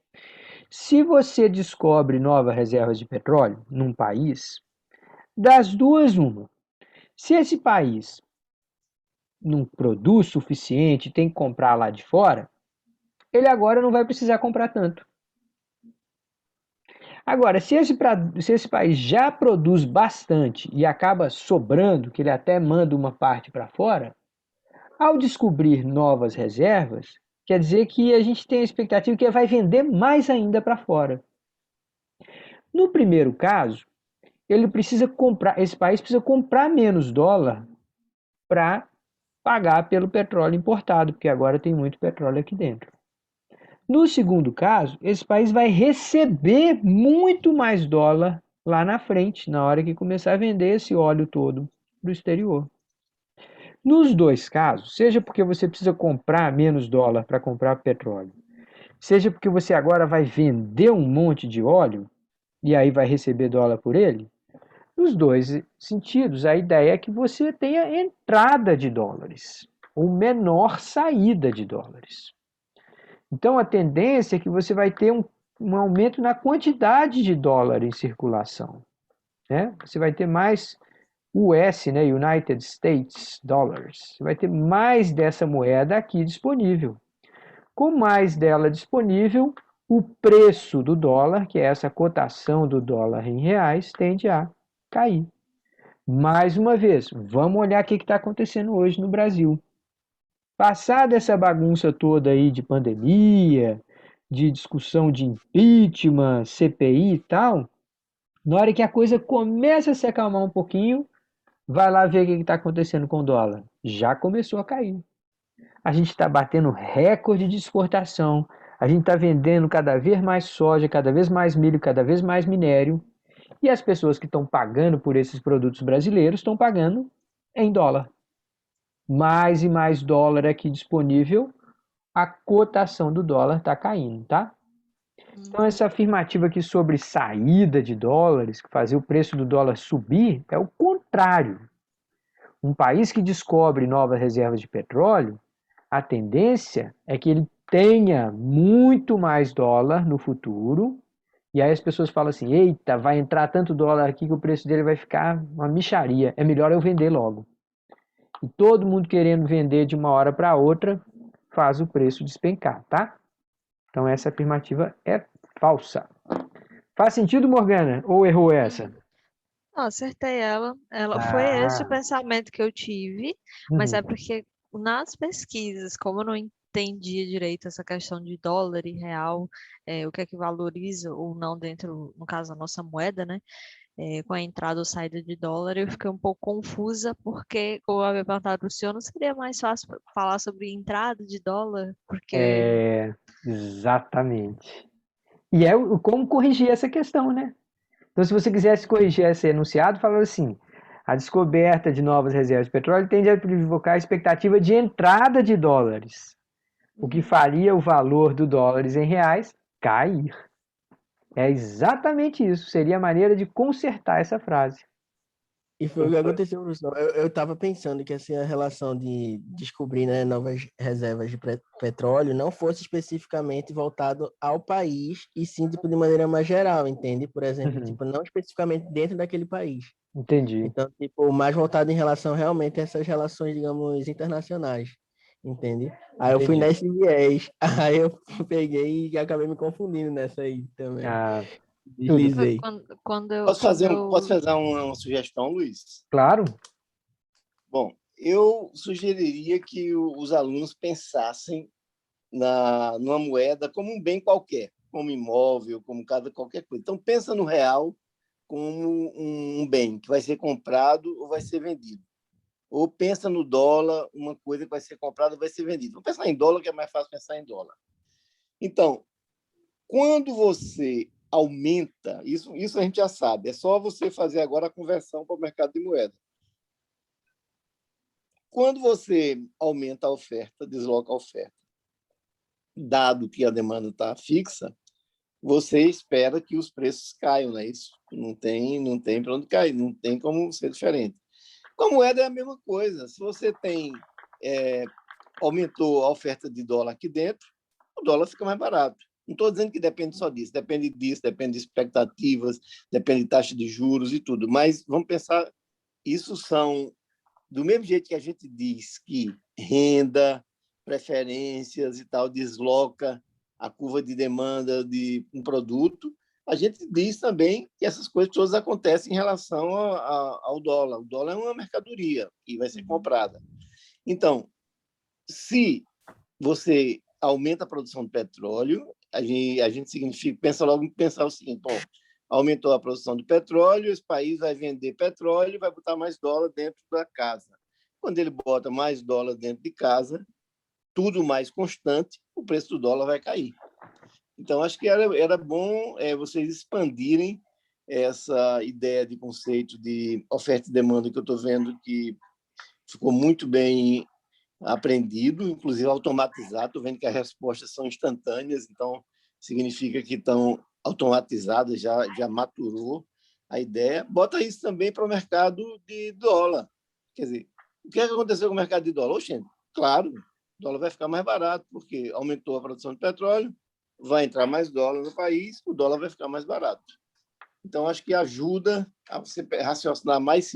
Se você descobre novas reservas de petróleo num país, das duas, uma. Se esse país não produz suficiente, tem que comprar lá de fora, ele agora não vai precisar comprar tanto. Agora, se esse país já produz bastante e acaba sobrando, que ele até manda uma parte para fora, ao descobrir novas reservas, quer dizer que a gente tem a expectativa que ele vai vender mais ainda para fora. No primeiro caso, esse país precisa comprar menos dólar para pagar pelo petróleo importado, porque agora tem muito petróleo aqui dentro. No segundo caso, esse país vai receber muito mais dólar lá na frente, na hora que começar a vender esse óleo todo para o exterior. Nos dois casos, seja porque você precisa comprar menos dólar para comprar petróleo, seja porque você agora vai vender um monte de óleo e aí vai receber dólar por ele, nos dois sentidos, a ideia é que você tenha entrada de dólares, ou menor saída de dólares. Então, a tendência é que você vai ter um aumento na quantidade de dólar em circulação, né? Você vai ter mais US, né, United States Dollars. Você vai ter mais dessa moeda aqui disponível. Com mais dela disponível, o preço do dólar, que é essa cotação do dólar em reais, tende a cair. Mais uma vez, vamos olhar o que está acontecendo hoje no Brasil. Passada essa bagunça toda aí de pandemia, de discussão de impeachment, CPI e tal, na hora que a coisa começa a se acalmar um pouquinho, vai lá ver o que está acontecendo com o dólar. Já começou a cair. A gente está batendo recorde de exportação, a gente está vendendo cada vez mais soja, cada vez mais milho, cada vez mais minério, e as pessoas que estão pagando por esses produtos brasileiros estão pagando em dólar. Mais e mais dólar aqui disponível, a cotação do dólar está caindo, tá? Então, essa afirmativa aqui sobre saída de dólares, que fazia o preço do dólar subir, é o contrário. Um país que descobre novas reservas de petróleo, a tendência é que ele tenha muito mais dólar no futuro. E aí as pessoas falam assim: eita, vai entrar tanto dólar aqui que o preço dele vai ficar uma mixaria. É melhor eu vender logo. E todo mundo querendo vender de uma hora para outra faz o preço despencar, tá? Então essa afirmativa é falsa. Faz sentido, Morgana? Ou errou essa? Não, acertei ela. Ela foi esse o Ah, pensamento que eu tive, mas é uhum. porque nas pesquisas, como eu não entendia direito essa questão de dólar e real, o que é que valoriza ou não dentro, no caso, a nossa moeda, né? Com a entrada ou saída de dólar, eu fiquei um pouco confusa, porque, como eu havia perguntado para o senhor, não seria mais fácil falar sobre entrada de dólar? Porque. É, exatamente. E é como corrigir essa questão, né? Então, se você quisesse corrigir esse enunciado, falando assim: a descoberta de novas reservas de petróleo tende a provocar a expectativa de entrada de dólares, o que faria o valor do dólares em reais cair. É exatamente isso. Seria a maneira de consertar essa frase. E foi o que aconteceu, professor. Eu estava pensando que assim, a relação de descobrir, né, novas reservas de petróleo não fosse especificamente voltado ao país, e sim tipo, de maneira mais geral, entende? Por exemplo, Uhum. tipo, não especificamente dentro daquele país. Entendi. Então, tipo, mais voltado em relação realmente a essas relações, digamos, internacionais, entende? Aí eu fui Entendi. nesse viés, aí eu peguei e acabei me confundindo nessa aí também. Ah, tudo. Foi Deslizei. Posso quando eu. fazer uma sugestão, Luiz? Claro. Bom, eu sugeriria que os alunos pensassem numa moeda como um bem qualquer, como imóvel, como casa, qualquer coisa. Então, pensa no real como um bem que vai ser comprado ou vai ser vendido. Ou pensa no dólar, uma coisa que vai ser comprada ou vai ser vendida. Vamos pensar em dólar, que é mais fácil pensar em dólar. Então, quando você aumenta, isso a gente já sabe, é só você fazer agora a conversão para o mercado de moeda. Quando você aumenta a oferta, desloca a oferta, dado que a demanda está fixa, você espera que os preços caiam, não é isso? Não tem para onde cair, não tem como ser diferente. Com a moeda é a mesma coisa. Se você aumentou a oferta de dólar aqui dentro, o dólar fica mais barato. Não estou dizendo que depende só disso, depende de expectativas, depende de taxa de juros e tudo. Mas vamos pensar, isso são, do mesmo jeito que a gente diz que renda, preferências e tal, desloca a curva de demanda de um produto, a gente diz também que essas coisas todas acontecem em relação ao dólar. O dólar é uma mercadoria que vai ser comprada. Então, se você aumenta a produção de petróleo, a gente significa, pensa logo em pensar o seguinte: bom, aumentou a produção de petróleo, esse país vai vender petróleo e vai botar mais dólar dentro da casa. Quando ele bota mais dólar dentro de casa, tudo mais constante, o preço do dólar vai cair. Então, acho que era bom vocês expandirem essa ideia de conceito de oferta e demanda que eu estou vendo que ficou muito bem aprendido, inclusive automatizado. Estou vendo que as respostas são instantâneas, então significa que estão automatizadas, já maturou a ideia. Bota isso também para o mercado de dólar. Quer dizer, o que é que aconteceu com o mercado de dólar? Oxente, claro, o dólar vai ficar mais barato, porque aumentou a produção de petróleo, vai entrar mais dólar no país, o dólar vai ficar mais barato. Então, acho que ajuda a você raciocinar mais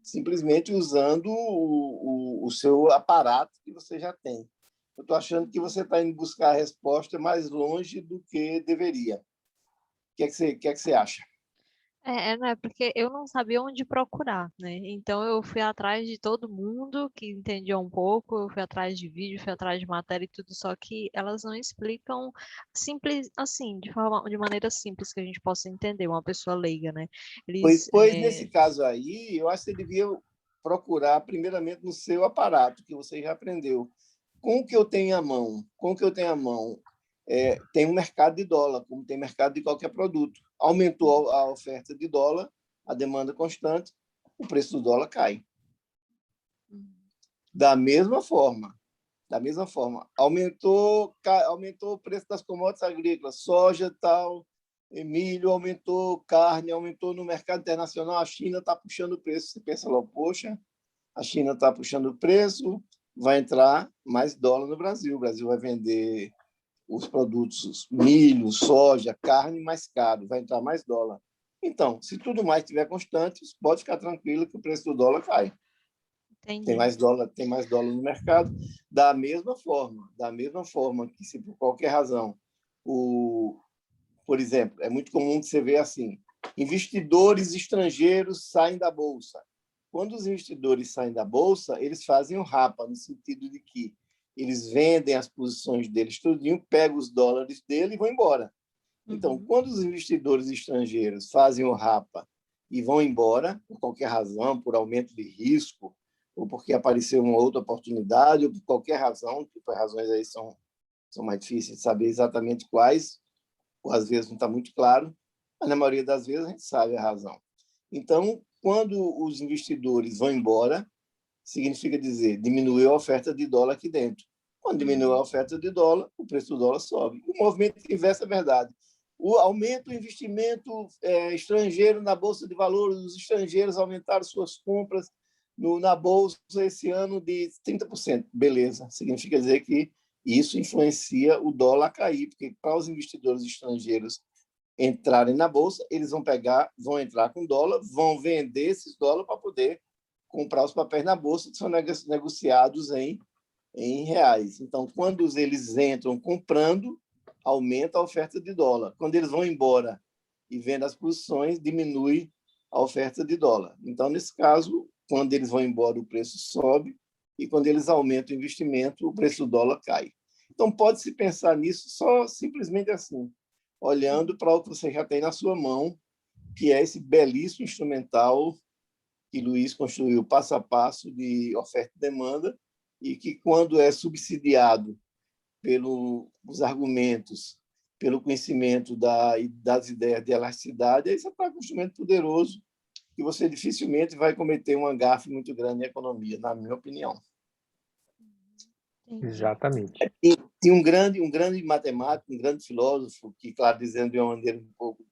simplesmente usando o seu aparato que você já tem. Eu estou achando que você está indo buscar a resposta mais longe do que deveria. O que é que você acha? Né? Porque eu não sabia onde procurar, né? Então eu fui atrás de todo mundo que entendia um pouco, eu fui atrás de vídeo, fui atrás de matéria e tudo, só que elas não explicam simples, assim, de maneira simples que a gente possa entender, uma pessoa leiga, né? Eles, Pois nesse caso aí, eu acho que você devia procurar primeiramente no seu aparato, que você já aprendeu. Com o que eu tenho à mão, tem um mercado de dólar, como tem mercado de qualquer produto. Aumentou a oferta de dólar, a demanda constante, o preço do dólar cai. Da mesma forma, Da mesma forma, aumentou o preço das commodities agrícolas, soja, tal, milho aumentou, carne aumentou no mercado internacional, a China está puxando o preço. Você pensa logo, poxa, a China está puxando o preço, vai entrar mais dólar no Brasil. O Brasil vai vender os produtos milho, soja, carne mais caro, vai entrar mais dólar. Então, se tudo mais estiver constante, pode ficar tranquilo que o preço do dólar cai. Entendi. Tem mais dólar no mercado. Da mesma forma que se por qualquer razão, por exemplo, é muito comum que você vê assim, investidores estrangeiros saem da bolsa. Quando os investidores saem da bolsa, eles fazem o rapa, no sentido de que eles vendem as posições deles tudinho, pegam os dólares dele e vão embora. Então, quando os investidores estrangeiros fazem o rapa e vão embora, por qualquer razão, por aumento de risco, ou porque apareceu uma outra oportunidade, ou por qualquer razão, que as razões aí são mais difíceis de saber exatamente quais, ou às vezes não está muito claro, mas na maioria das vezes a gente sabe a razão. Então, quando os investidores vão embora, significa dizer, diminuiu a oferta de dólar aqui dentro. Quando diminuiu a oferta de dólar, o preço do dólar sobe. O movimento inverso é verdade. O aumento do investimento estrangeiro na Bolsa de Valores, os estrangeiros aumentaram suas compras na Bolsa esse ano de 30%. Beleza, significa dizer que isso influencia o dólar a cair, porque para os investidores estrangeiros entrarem na Bolsa, eles vão entrar com dólar, vão vender esses dólares para poder comprar os papéis na Bolsa, que são negociados em reais. Então, quando eles entram comprando, aumenta a oferta de dólar. Quando eles vão embora e vendem as posições, diminui a oferta de dólar. Então, nesse caso, quando eles vão embora, o preço sobe, e quando eles aumentam o investimento, o preço do dólar cai. Então, pode-se pensar nisso só simplesmente assim, olhando para o que você já tem na sua mão, que é esse belíssimo instrumental que Luiz construiu passo a passo de oferta e demanda, e que, quando é subsidiado pelos argumentos, pelo conhecimento das ideias de elasticidade, aí você está com um instrumento poderoso que você dificilmente vai cometer uma gafe muito grande na economia, na minha opinião. Exatamente. Tinha um grande matemático, um grande filósofo, que, claro, dizendo de uma maneira um pouco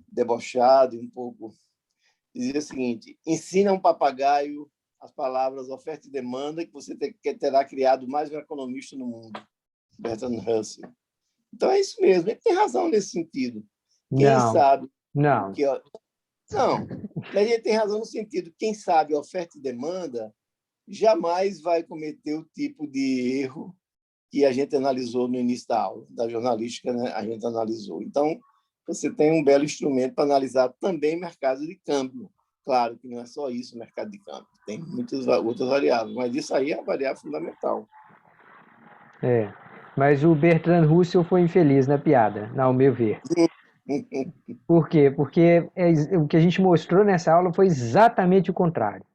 debochada, um pouco... dizia o seguinte: ensina um papagaio as palavras oferta e demanda, que você terá criado mais um economista no mundo. Bertrand Russell. Então, é isso mesmo. Ele tem razão nesse sentido. Quem sabe... Não. Não, mas ele tem razão no sentido, quem sabe oferta e demanda jamais vai cometer o tipo de erro que a gente analisou no início da aula, da jornalística, né? A gente analisou. Então, você tem um belo instrumento para analisar também mercado de câmbio. Claro que não é só isso o mercado de câmbio, tem muitas outras variáveis, mas isso aí é a variável fundamental. Mas o Bertrand Russell foi infeliz na piada, ao meu ver. Por quê? Porque o que a gente mostrou nessa aula foi exatamente o contrário.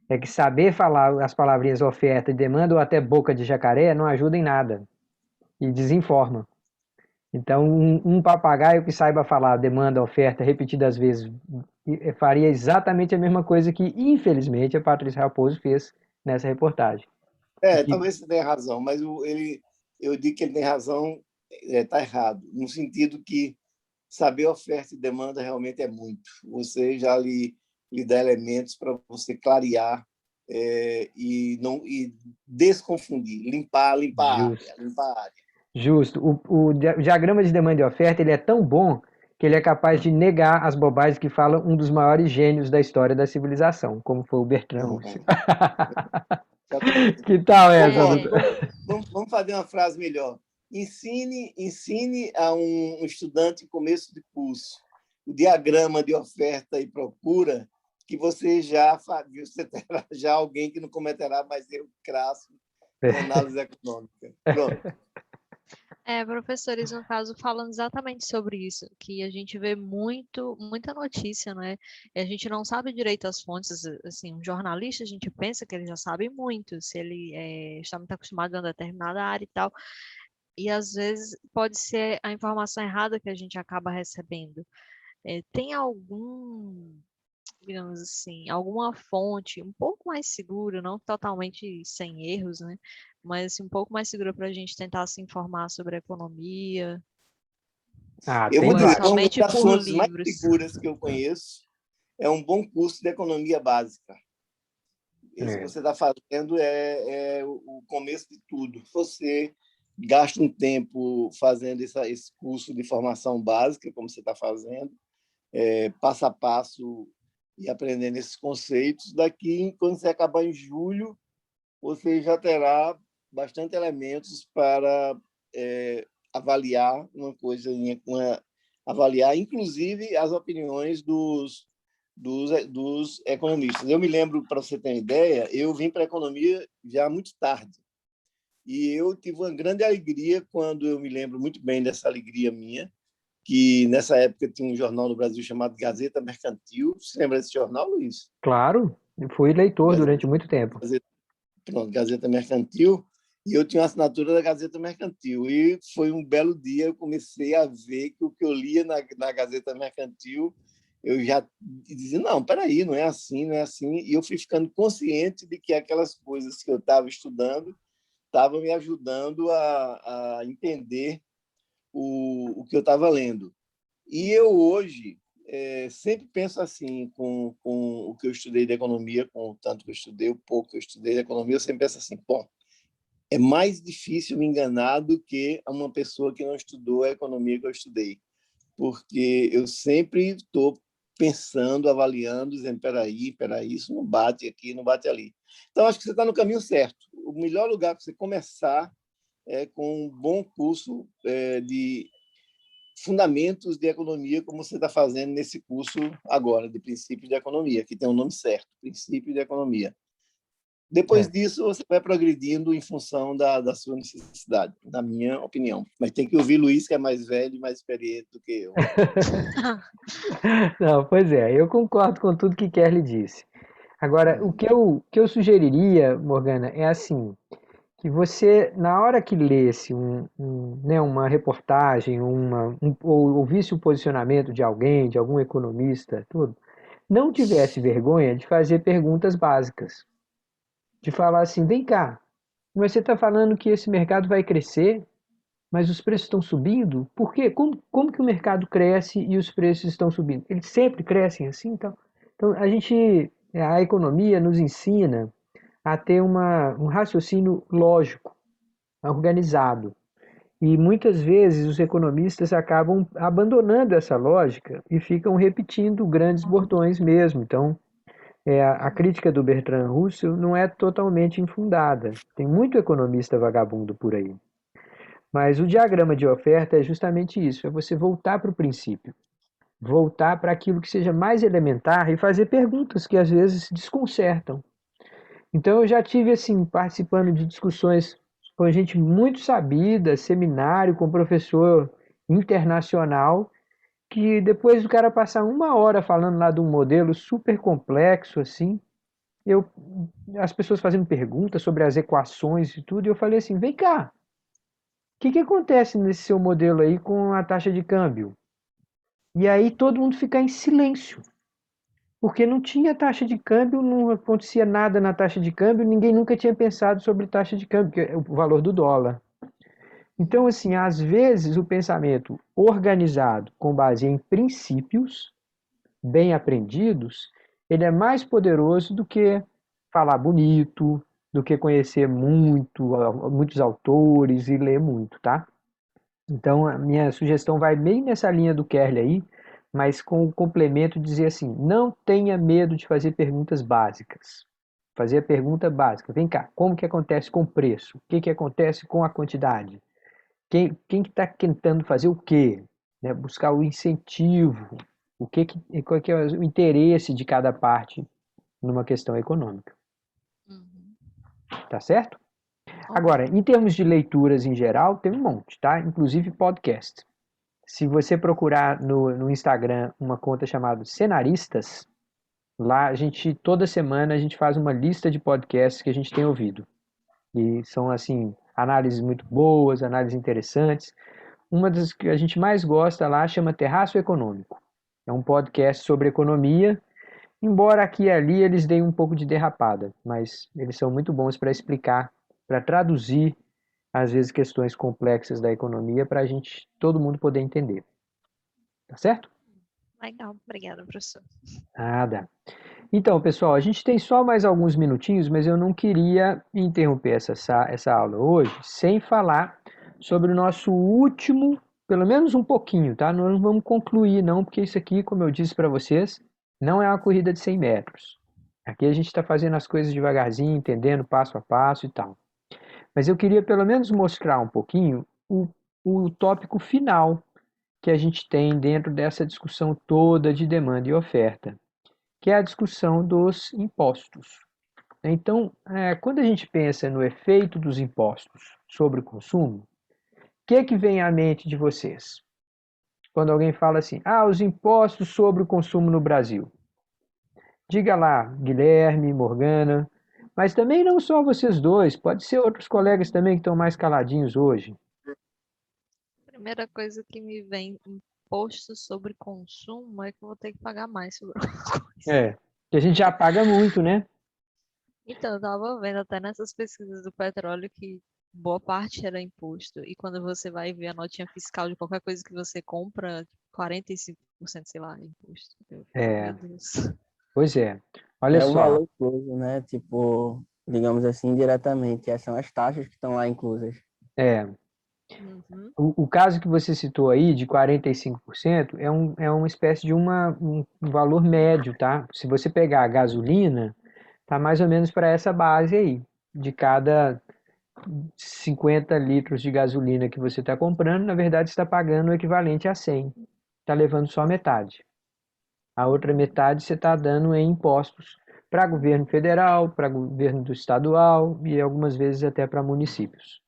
É que saber falar as palavrinhas oferta e demanda, ou até boca de jacaré, não ajuda em nada. E desinforma. Então, um papagaio que saiba falar demanda, oferta repetidas vezes, faria exatamente a mesma coisa que, infelizmente, a Patrícia Raposo fez nessa reportagem. Talvez você tenha razão, mas eu digo que ele tem razão, está errado, no sentido que saber oferta e demanda realmente é muito. Você já lhe dá elementos para você clarear e desconfundir, limpar a área. Justo. O diagrama de demanda e oferta ele é tão bom que ele é capaz de negar as bobagens que fala um dos maiores gênios da história da civilização, como foi o Bertrand Russell. Que tal essa? Vamos fazer uma frase melhor. Ensine a um estudante em começo de curso o diagrama de oferta e procura, que você terá já alguém que não cometerá mais erro crasso em análise econômica. Pronto. Professores, no caso, falando exatamente sobre isso, que a gente vê muita notícia, né? E a gente não sabe direito as fontes, assim, um jornalista, a gente pensa que ele já sabe muito, se ele está muito acostumado a uma determinada área e tal, e às vezes pode ser a informação errada que a gente acaba recebendo. Tem digamos assim, alguma fonte um pouco mais segura, não totalmente sem erros, né? mas assim, um pouco mais segura para a gente tentar se informar sobre a economia, Ah, Eu tem vou ou é dizer, vários. uma somente das por fontes mais livros? seguras que eu conheço é um bom curso de economia básica. Esse que É. você está fazendo é o começo de tudo. Você gasta um tempo fazendo esse curso de formação básica, como você está fazendo, passo a passo e aprendendo esses conceitos. Daqui, quando você acabar em julho, você já terá bastante elementos para avaliar uma coisa, avaliar inclusive as opiniões dos economistas. Eu me lembro, para você ter uma ideia, eu vim para a economia já muito tarde. E eu tive uma grande alegria quando eu me lembro muito bem dessa alegria minha, que nessa época tinha um jornal no Brasil chamado Gazeta Mercantil. Você lembra desse jornal, Luiz? Claro, eu fui leitor durante Gazeta, muito tempo. pronto, Gazeta Mercantil. E eu tinha uma assinatura da Gazeta Mercantil. E foi um belo dia, eu comecei a ver que o que eu lia na Gazeta Mercantil, eu já dizia, não, peraí, não é assim, não é assim. E eu fui ficando consciente de que aquelas coisas que eu estava estudando estavam me ajudando a entender o que eu estava lendo. E eu hoje sempre penso assim, com o que eu estudei de economia, com o tanto que eu estudei, o pouco que eu estudei de economia, eu sempre penso assim, bom, é mais difícil me enganar do que uma pessoa que não estudou a economia que eu estudei, porque eu sempre estou pensando, avaliando, dizendo, peraí, isso não bate aqui, não bate ali. Então, acho que você está no caminho certo. O melhor lugar para você começar é com um bom curso de fundamentos de economia, como você está fazendo nesse curso agora, de princípios de economia, que tem o nome certo, princípios de economia. Depois É. disso, você vai progredindo em função da sua necessidade, na minha opinião. Mas tem que ouvir Luiz, que é mais velho e mais experiente do que eu. Não, pois é, eu concordo com tudo que Kelly disse. Agora, o que eu sugeriria, Morgana, é assim, que você, na hora que lesse né, uma reportagem, ou ouvisse o posicionamento de alguém, de algum economista, tudo, não tivesse vergonha de fazer perguntas básicas. De falar assim, vem cá, mas você está falando que esse mercado vai crescer, mas os preços estão subindo? Por quê? Como que o mercado cresce e os preços estão subindo? Eles sempre crescem assim? Então a economia nos ensina a ter um raciocínio lógico, organizado. E muitas vezes os economistas acabam abandonando essa lógica e ficam repetindo grandes bordões mesmo. Então, a crítica do Bertrand Russell não é totalmente infundada. Tem muito economista vagabundo por aí. Mas o diagrama de oferta é justamente isso, é você voltar para o princípio, voltar para aquilo que seja mais elementar e fazer perguntas que às vezes desconcertam. Então eu já tive assim participando de discussões com gente muito sabida, seminário com professor internacional, que depois do cara passar uma hora falando lá de um modelo super complexo assim, eu as pessoas fazendo perguntas sobre as equações e tudo, e eu falei assim, vem cá, que acontece nesse seu modelo aí com a taxa de câmbio? E aí todo mundo fica em silêncio, porque não tinha taxa de câmbio, não acontecia nada na taxa de câmbio, ninguém nunca tinha pensado sobre taxa de câmbio, que é o valor do dólar. Então, assim, às vezes o pensamento organizado com base em princípios bem aprendidos, ele é mais poderoso do que falar bonito, do que conhecer muitos autores e ler muito, tá? Então, a minha sugestão vai bem nessa linha do Kerley aí, mas com o complemento de dizer assim, não tenha medo de fazer perguntas básicas. Fazer a pergunta básica, vem cá, como que acontece com o preço? O que acontece com a quantidade? Quem que está tentando fazer o quê? Né? Buscar o incentivo, qual que é o interesse de cada parte numa questão econômica. Uhum. Tá certo? Ok. Agora, em termos de leituras em geral, tem um monte, tá? Inclusive podcast. Se você procurar no Instagram uma conta chamada Cenaristas, lá toda semana a gente faz uma lista de podcasts que a gente tem ouvido. E são, assim, análises muito boas, análises interessantes. Uma das que a gente mais gosta lá chama Terraço Econômico. É um podcast sobre economia, embora aqui e ali eles deem um pouco de derrapada, mas eles são muito bons para explicar para traduzir, às vezes, questões complexas da economia para todo mundo poder entender. Tá certo? Legal, obrigada, professor. Nada. Então, pessoal, a gente tem só mais alguns minutinhos, mas eu não queria interromper essa aula hoje sem falar sobre o nosso último, pelo menos um pouquinho, tá? Nós não vamos concluir, não, porque isso aqui, como eu disse para vocês, não é uma corrida de 100 metros. Aqui a gente está fazendo as coisas devagarzinho, entendendo passo a passo e tal. Mas eu queria pelo menos mostrar um pouquinho o tópico final que a gente tem dentro dessa discussão toda de demanda e oferta, que é a discussão dos impostos. Então, quando a gente pensa no efeito dos impostos sobre o consumo, o que vem à mente de vocês? Quando alguém fala assim, os impostos sobre o consumo no Brasil. Diga lá, Guilherme, Morgana, mas também não só vocês dois, pode ser outros colegas também que estão mais caladinhos hoje. Primeira coisa que me vem imposto sobre consumo é que eu vou ter que pagar mais sobre alguma coisa. Que a gente já paga muito, né? Então, eu tava vendo até nessas pesquisas do petróleo que boa parte era imposto. E quando você vai ver a notinha fiscal de qualquer coisa que você compra, 45%, sei lá, é imposto. Meu Deus. Pois é. Olha É o só. valor incluso, né? Tipo, digamos assim, diretamente. Essas são as taxas que estão lá inclusas. Uhum. O caso que você citou aí, de 45%, é uma espécie de um valor médio, tá? Se você pegar a gasolina, tá mais ou menos para essa base aí. De cada 50 litros de gasolina que você está comprando, na verdade, você está pagando o equivalente a 100. Está levando só metade. A outra metade você está dando em impostos para governo federal, para governo do estadual e algumas vezes até para municípios.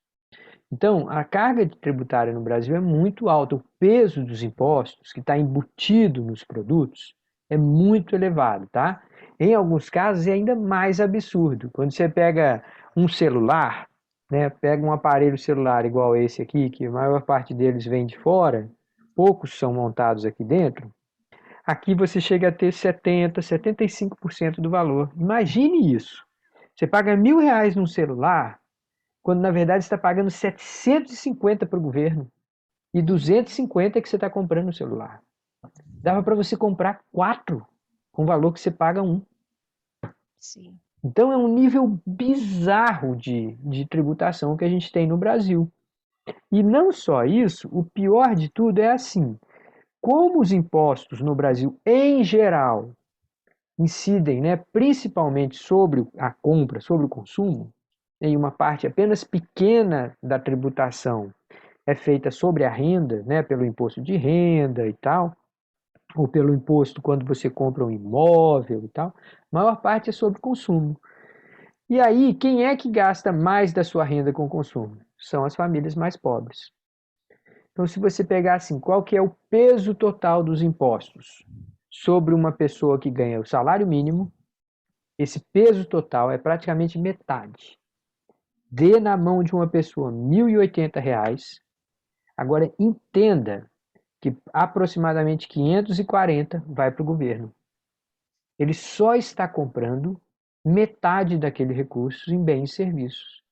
Então, a carga tributária no Brasil é muito alta. O peso dos impostos que está embutido nos produtos é muito elevado, tá? Em alguns casos é ainda mais absurdo. Quando você pega um celular, né, pega um aparelho celular igual esse aqui, que a maior parte deles vem de fora, poucos são montados aqui dentro, aqui você chega a ter 70%, 75% do valor. Imagine isso. Você paga R$ 1.000 num celular, quando na verdade você está pagando 750 para o governo e 250 que você está comprando no celular. Dava para você comprar 4 com o valor que você paga um. Sim. Então é um nível bizarro de tributação que a gente tem no Brasil. E não só isso, o pior de tudo é assim, como os impostos no Brasil em geral incidem, né, principalmente sobre a compra, sobre o consumo, em uma parte apenas pequena da tributação é feita sobre a renda, né, pelo imposto de renda e tal, ou pelo imposto quando você compra um imóvel e tal, a maior parte é sobre consumo. E aí, quem é que gasta mais da sua renda com consumo? São as famílias mais pobres. Então, se você pegar assim, qual que é o peso total dos impostos sobre uma pessoa que ganha o salário mínimo, esse peso total é praticamente metade. Dê na mão de uma pessoa R$ 1.080, agora entenda que aproximadamente 540 vai para o governo. Ele só está comprando metade daquele recurso em bens e serviços.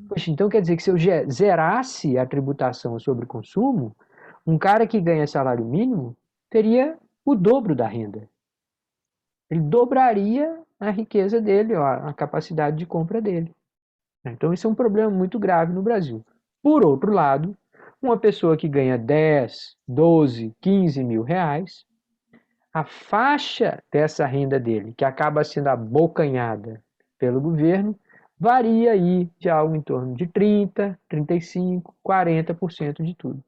Poxa, então quer dizer que se eu zerasse a tributação sobre consumo, um cara que ganha salário mínimo teria o dobro da renda. Ele dobraria a riqueza dele, a capacidade de compra dele. Então isso é um problema muito grave no Brasil. Por outro lado, uma pessoa que ganha 10, 12, 15 mil reais, a faixa dessa renda dele, que acaba sendo abocanhada pelo governo, varia aí de algo em torno de 30, 35, 40% de tudo.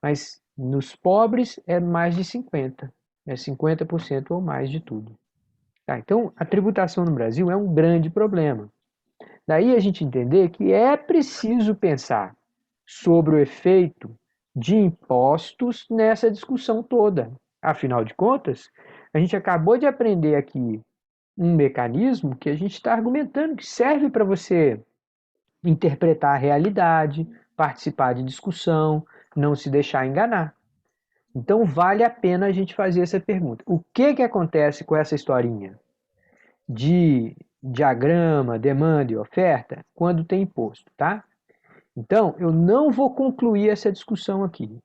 Mas nos pobres é mais de 50%, é 50% ou mais de tudo. Tá, então, a tributação no Brasil é um grande problema. Daí a gente entender que é preciso pensar sobre o efeito de impostos nessa discussão toda. Afinal de contas, a gente acabou de aprender aqui um mecanismo que a gente está argumentando que serve para você interpretar a realidade, participar de discussão, não se deixar enganar. Então vale a pena a gente fazer essa pergunta. O que acontece com essa historinha? de diagrama, demanda e oferta quando tem imposto, tá? Então, eu não vou concluir essa discussão aqui,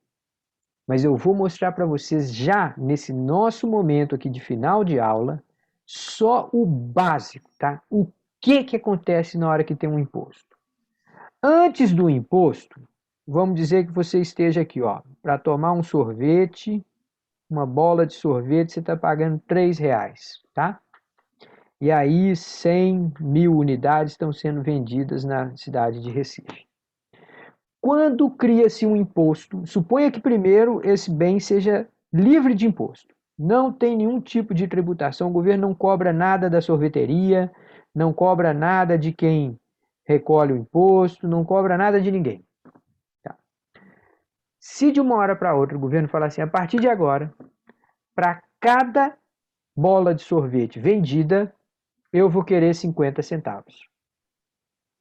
mas eu vou mostrar para vocês já nesse nosso momento aqui de final de aula só o básico, tá? O que acontece na hora que tem um imposto. Antes do imposto, vamos dizer que você esteja aqui, ó, para tomar um sorvete, uma bola de sorvete, você está pagando R$3, tá? E aí 100.000 unidades estão sendo vendidas na cidade de Recife. Quando cria-se um imposto, suponha que primeiro esse bem seja livre de imposto. Não tem nenhum tipo de tributação, o governo não cobra nada da sorveteria, não cobra nada de quem recolhe o imposto, não cobra nada de ninguém. Tá. Se de uma hora para outra o governo falar assim, a partir de agora, para cada bola de sorvete vendida, eu vou querer 50 centavos.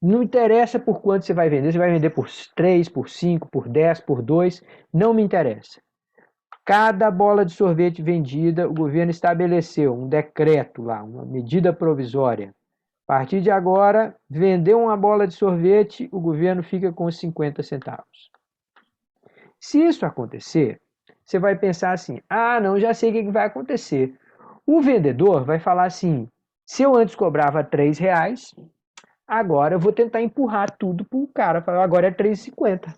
Não interessa por quanto você vai vender por 3, por 5, por 10, por 2, não me interessa. Cada bola de sorvete vendida, o governo estabeleceu um decreto lá, uma medida provisória. A partir de agora, vendeu uma bola de sorvete, o governo fica com 50 centavos. Se isso acontecer, você vai pensar assim, ah, não, já sei o que vai acontecer. O vendedor vai falar assim, se eu antes cobrava R$3, agora eu vou tentar empurrar tudo para o cara, falar agora é R$3,50.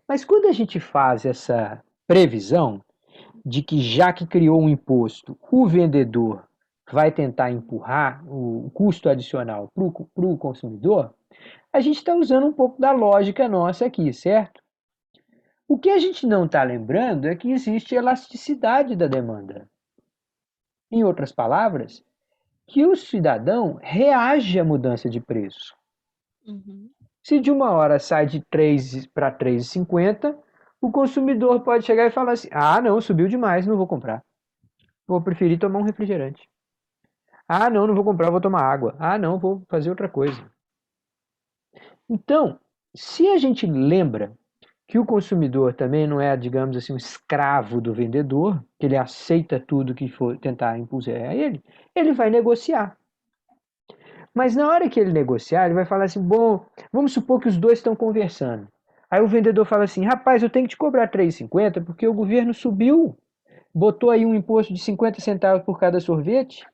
Mas quando a gente faz essa previsão de que já que criou um imposto, o vendedor vai tentar empurrar o custo adicional para o consumidor, a gente está usando um pouco da lógica nossa aqui, certo? O que a gente não está lembrando é que existe elasticidade da demanda. Em outras palavras, que o cidadão reage à mudança de preço. Uhum. Se de uma hora sai de 3 para R$3,50, o consumidor pode chegar e falar assim, ah, não, subiu demais, não vou comprar. Vou preferir tomar um refrigerante. Ah, não, não vou comprar, vou tomar água. Ah, não, vou fazer outra coisa. Então, se a gente lembra que o consumidor também não é, digamos assim, um escravo do vendedor, que ele aceita tudo que for tentar impulsar a ele, ele vai negociar. Mas na hora que ele negociar, ele vai falar assim, bom, vamos supor que os dois estão conversando. Aí o vendedor fala assim, rapaz, eu tenho que te cobrar R$3,50 porque o governo subiu, botou aí um imposto de 50 centavos por cada sorvete.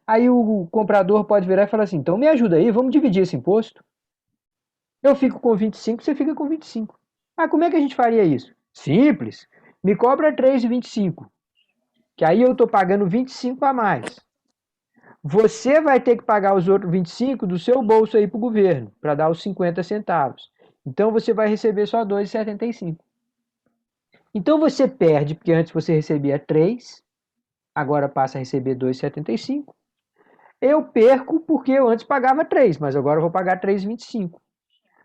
Aí o comprador pode virar e falar assim, então me ajuda aí, vamos dividir esse imposto. Eu fico com 25, você fica com 25. Ah, como é que a gente faria isso? Simples, me cobra R$3,25, que aí eu estou pagando 25 a mais. Você vai ter que pagar os outros 25 do seu bolso aí para o governo, para dar os 50 centavos. Então você vai receber só R$2,75. Então você perde, porque antes você recebia 3, agora passa a receber R$2,75. Eu perco porque eu antes pagava 3, mas agora eu vou pagar R$3,25.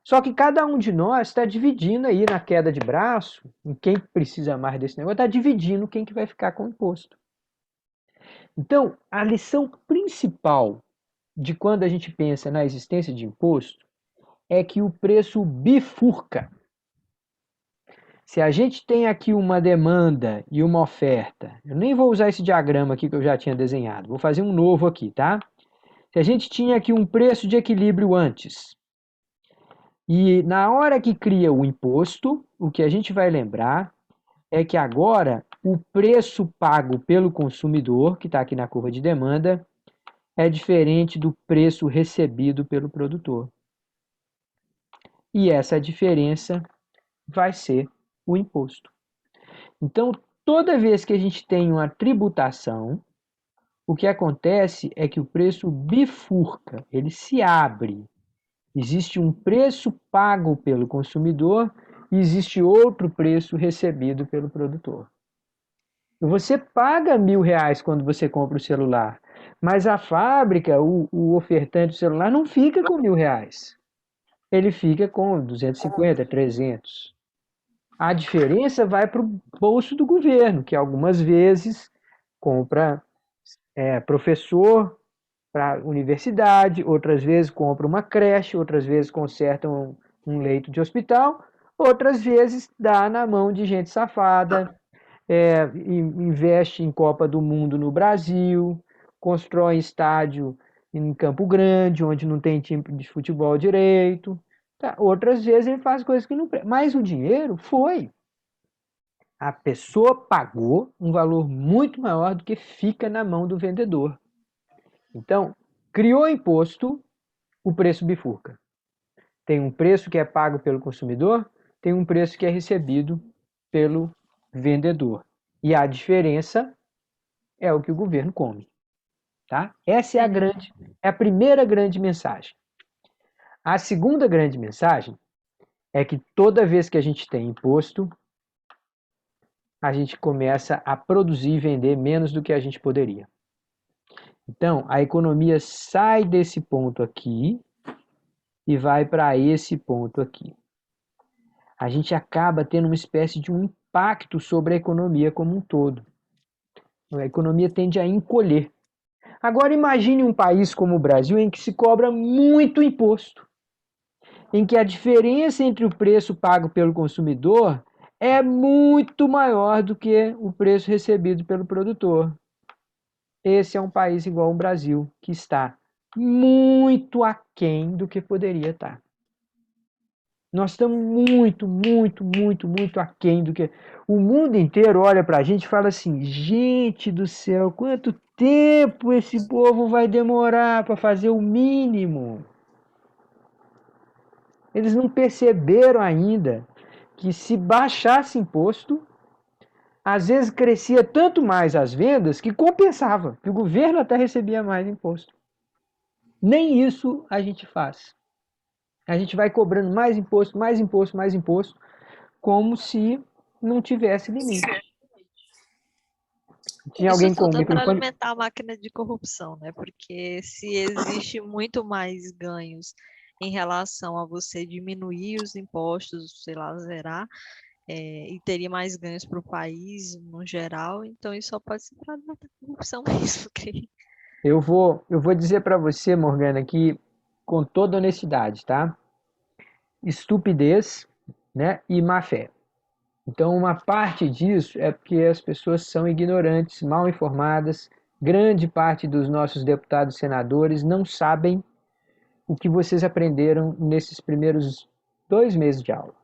Só que cada um de nós está dividindo aí na queda de braço, em quem precisa mais desse negócio, está dividindo quem que vai ficar com o imposto. Então, a lição principal de quando a gente pensa na existência de imposto é que o preço bifurca. Se a gente tem aqui uma demanda e uma oferta, eu nem vou usar esse diagrama aqui que eu já tinha desenhado, vou fazer um novo aqui, tá? Se a gente tinha aqui um preço de equilíbrio antes, e na hora que cria o imposto, o que a gente vai lembrar é que agora o preço pago pelo consumidor, que está aqui na curva de demanda, é diferente do preço recebido pelo produtor. E essa diferença vai ser o imposto. Então, toda vez que a gente tem uma tributação, o que acontece é que o preço bifurca, ele se abre. Existe um preço pago pelo consumidor e existe outro preço recebido pelo produtor. Você paga R$1.000 quando você compra o celular, mas a fábrica, o ofertante do celular, não fica com R$1.000. Ele fica com 250, 300. A diferença vai para o bolso do governo, que algumas vezes compra professor para a universidade, outras vezes compra uma creche, outras vezes conserta um leito de hospital, outras vezes dá na mão de gente safada, investe em Copa do Mundo no Brasil, constrói estádio em Campo Grande, onde não tem time de futebol direito. Tá? Outras vezes ele faz coisas que não prestam. Mas o dinheiro foi. A pessoa pagou um valor muito maior do que fica na mão do vendedor. Então, criou imposto, o preço bifurca. Tem um preço que é pago pelo consumidor, tem um preço que é recebido pelo vendedor. E a diferença é o que o governo come. Tá? Essa é a primeira grande mensagem. A segunda grande mensagem é que toda vez que a gente tem imposto, a gente começa a produzir e vender menos do que a gente poderia. Então, a economia sai desse ponto aqui e vai para esse ponto aqui. A gente acaba tendo uma espécie de um impacto sobre a economia como um todo. A economia tende a encolher. Agora imagine um país como o Brasil em que se cobra muito imposto, em que a diferença entre o preço pago pelo consumidor é muito maior do que o preço recebido pelo produtor. Esse é um país igual ao Brasil, que está muito aquém do que poderia estar. Nós estamos muito, muito, muito, muito aquém do que... O mundo inteiro olha para a gente e fala assim, gente do céu, quanto tempo esse povo vai demorar para fazer o mínimo? Eles não perceberam ainda que se baixasse imposto, às vezes crescia tanto mais as vendas que compensava, que o governo até recebia mais imposto. Nem isso a gente faz. A gente vai cobrando mais imposto, mais imposto, mais imposto, como se não tivesse limite. Tinha Isso alguém com o tudo é para microfone? alimentar a máquina de corrupção, né? Porque se existe muito mais ganhos em relação a você diminuir os impostos, sei lá, zerar, e teria mais ganhos para o país no geral, então isso só pode ser para alimentar a corrupção mesmo, creio. Eu vou dizer para você, Morgana, aqui com toda honestidade, tá? Estupidez, né, e má fé. Então, uma parte disso é porque as pessoas são ignorantes, mal informadas. Grande parte dos nossos deputados e senadores não sabem o que vocês aprenderam nesses primeiros 2 meses de aula.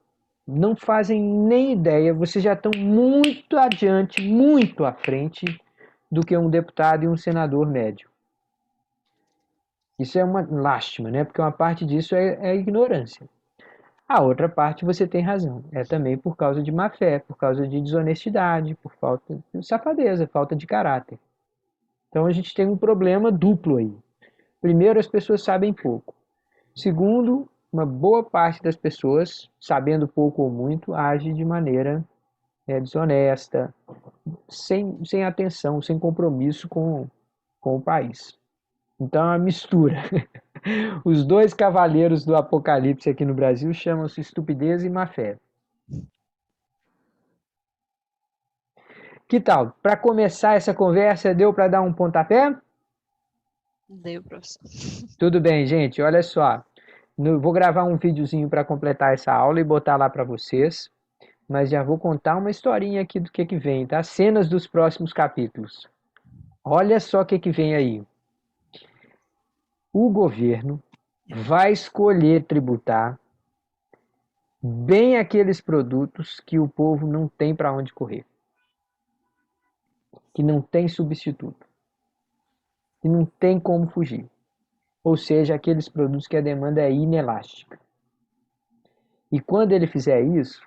Não fazem nem ideia, vocês já estão muito adiante, muito à frente do que um deputado e um senador médio. Isso é uma lástima, né? Porque uma parte disso é ignorância. A outra parte você tem razão, é também por causa de má fé, por causa de desonestidade, por falta de safadeza, falta de caráter. Então a gente tem um problema duplo aí. Primeiro, as pessoas sabem pouco. Segundo, uma boa parte das pessoas, sabendo pouco ou muito, age de maneira desonesta, sem atenção, sem compromisso com o país. Então é uma mistura. Os 2 cavaleiros do apocalipse aqui no Brasil chamam-se estupidez e má fé. Que tal? Para começar essa conversa, deu para dar um pontapé? Deu, professor. Tudo bem, gente. Olha só. Vou gravar um videozinho para completar essa aula e botar lá para vocês. Mas já vou contar uma historinha aqui do que vem, tá? Cenas dos próximos capítulos. Olha só o que vem aí. O governo vai escolher tributar bem aqueles produtos que o povo não tem para onde correr, que não tem substituto, que não tem como fugir. Ou seja, aqueles produtos que a demanda é inelástica. E quando ele fizer isso,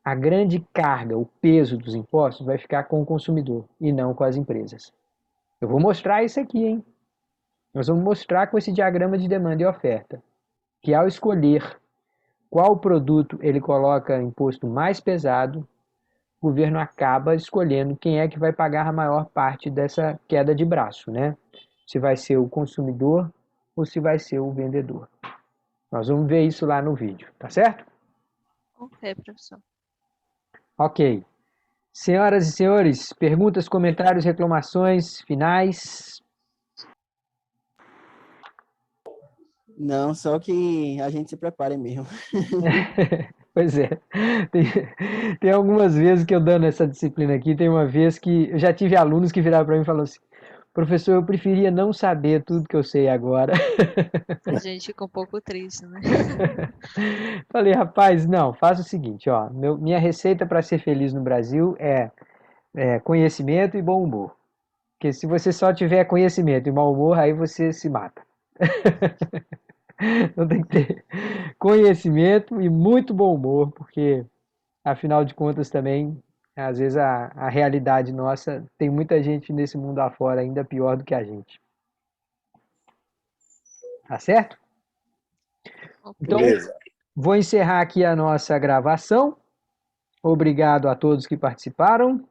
a grande carga, o peso dos impostos vai ficar com o consumidor e não com as empresas. Eu vou mostrar isso aqui, hein? Nós vamos mostrar com esse diagrama de demanda e oferta que ao escolher qual produto ele coloca imposto mais pesado, o governo acaba escolhendo quem é que vai pagar a maior parte dessa queda de braço, né? Se vai ser o consumidor ou se vai ser o vendedor. Nós vamos ver isso lá no vídeo, tá certo? Ok, professor. Ok. Senhoras e senhores, perguntas, comentários, reclamações finais? Não, só que a gente se prepare mesmo. Pois é. Tem algumas vezes que eu dando essa disciplina aqui, tem uma vez que eu já tive alunos que viraram para mim e falaram assim, Professor, eu preferia não saber tudo que eu sei agora. A gente fica um pouco triste, né? Falei, rapaz, não, faz o seguinte, ó, minha receita para ser feliz no Brasil é conhecimento e bom humor. Porque se você só tiver conhecimento e mau humor, aí você se mata. Então tem que ter conhecimento e muito bom humor, porque afinal de contas também, às vezes a realidade nossa, tem muita gente nesse mundo afora ainda pior do que a gente. Tá certo? Ok. Então, Beleza. vou encerrar aqui a nossa gravação. Obrigado a todos que participaram.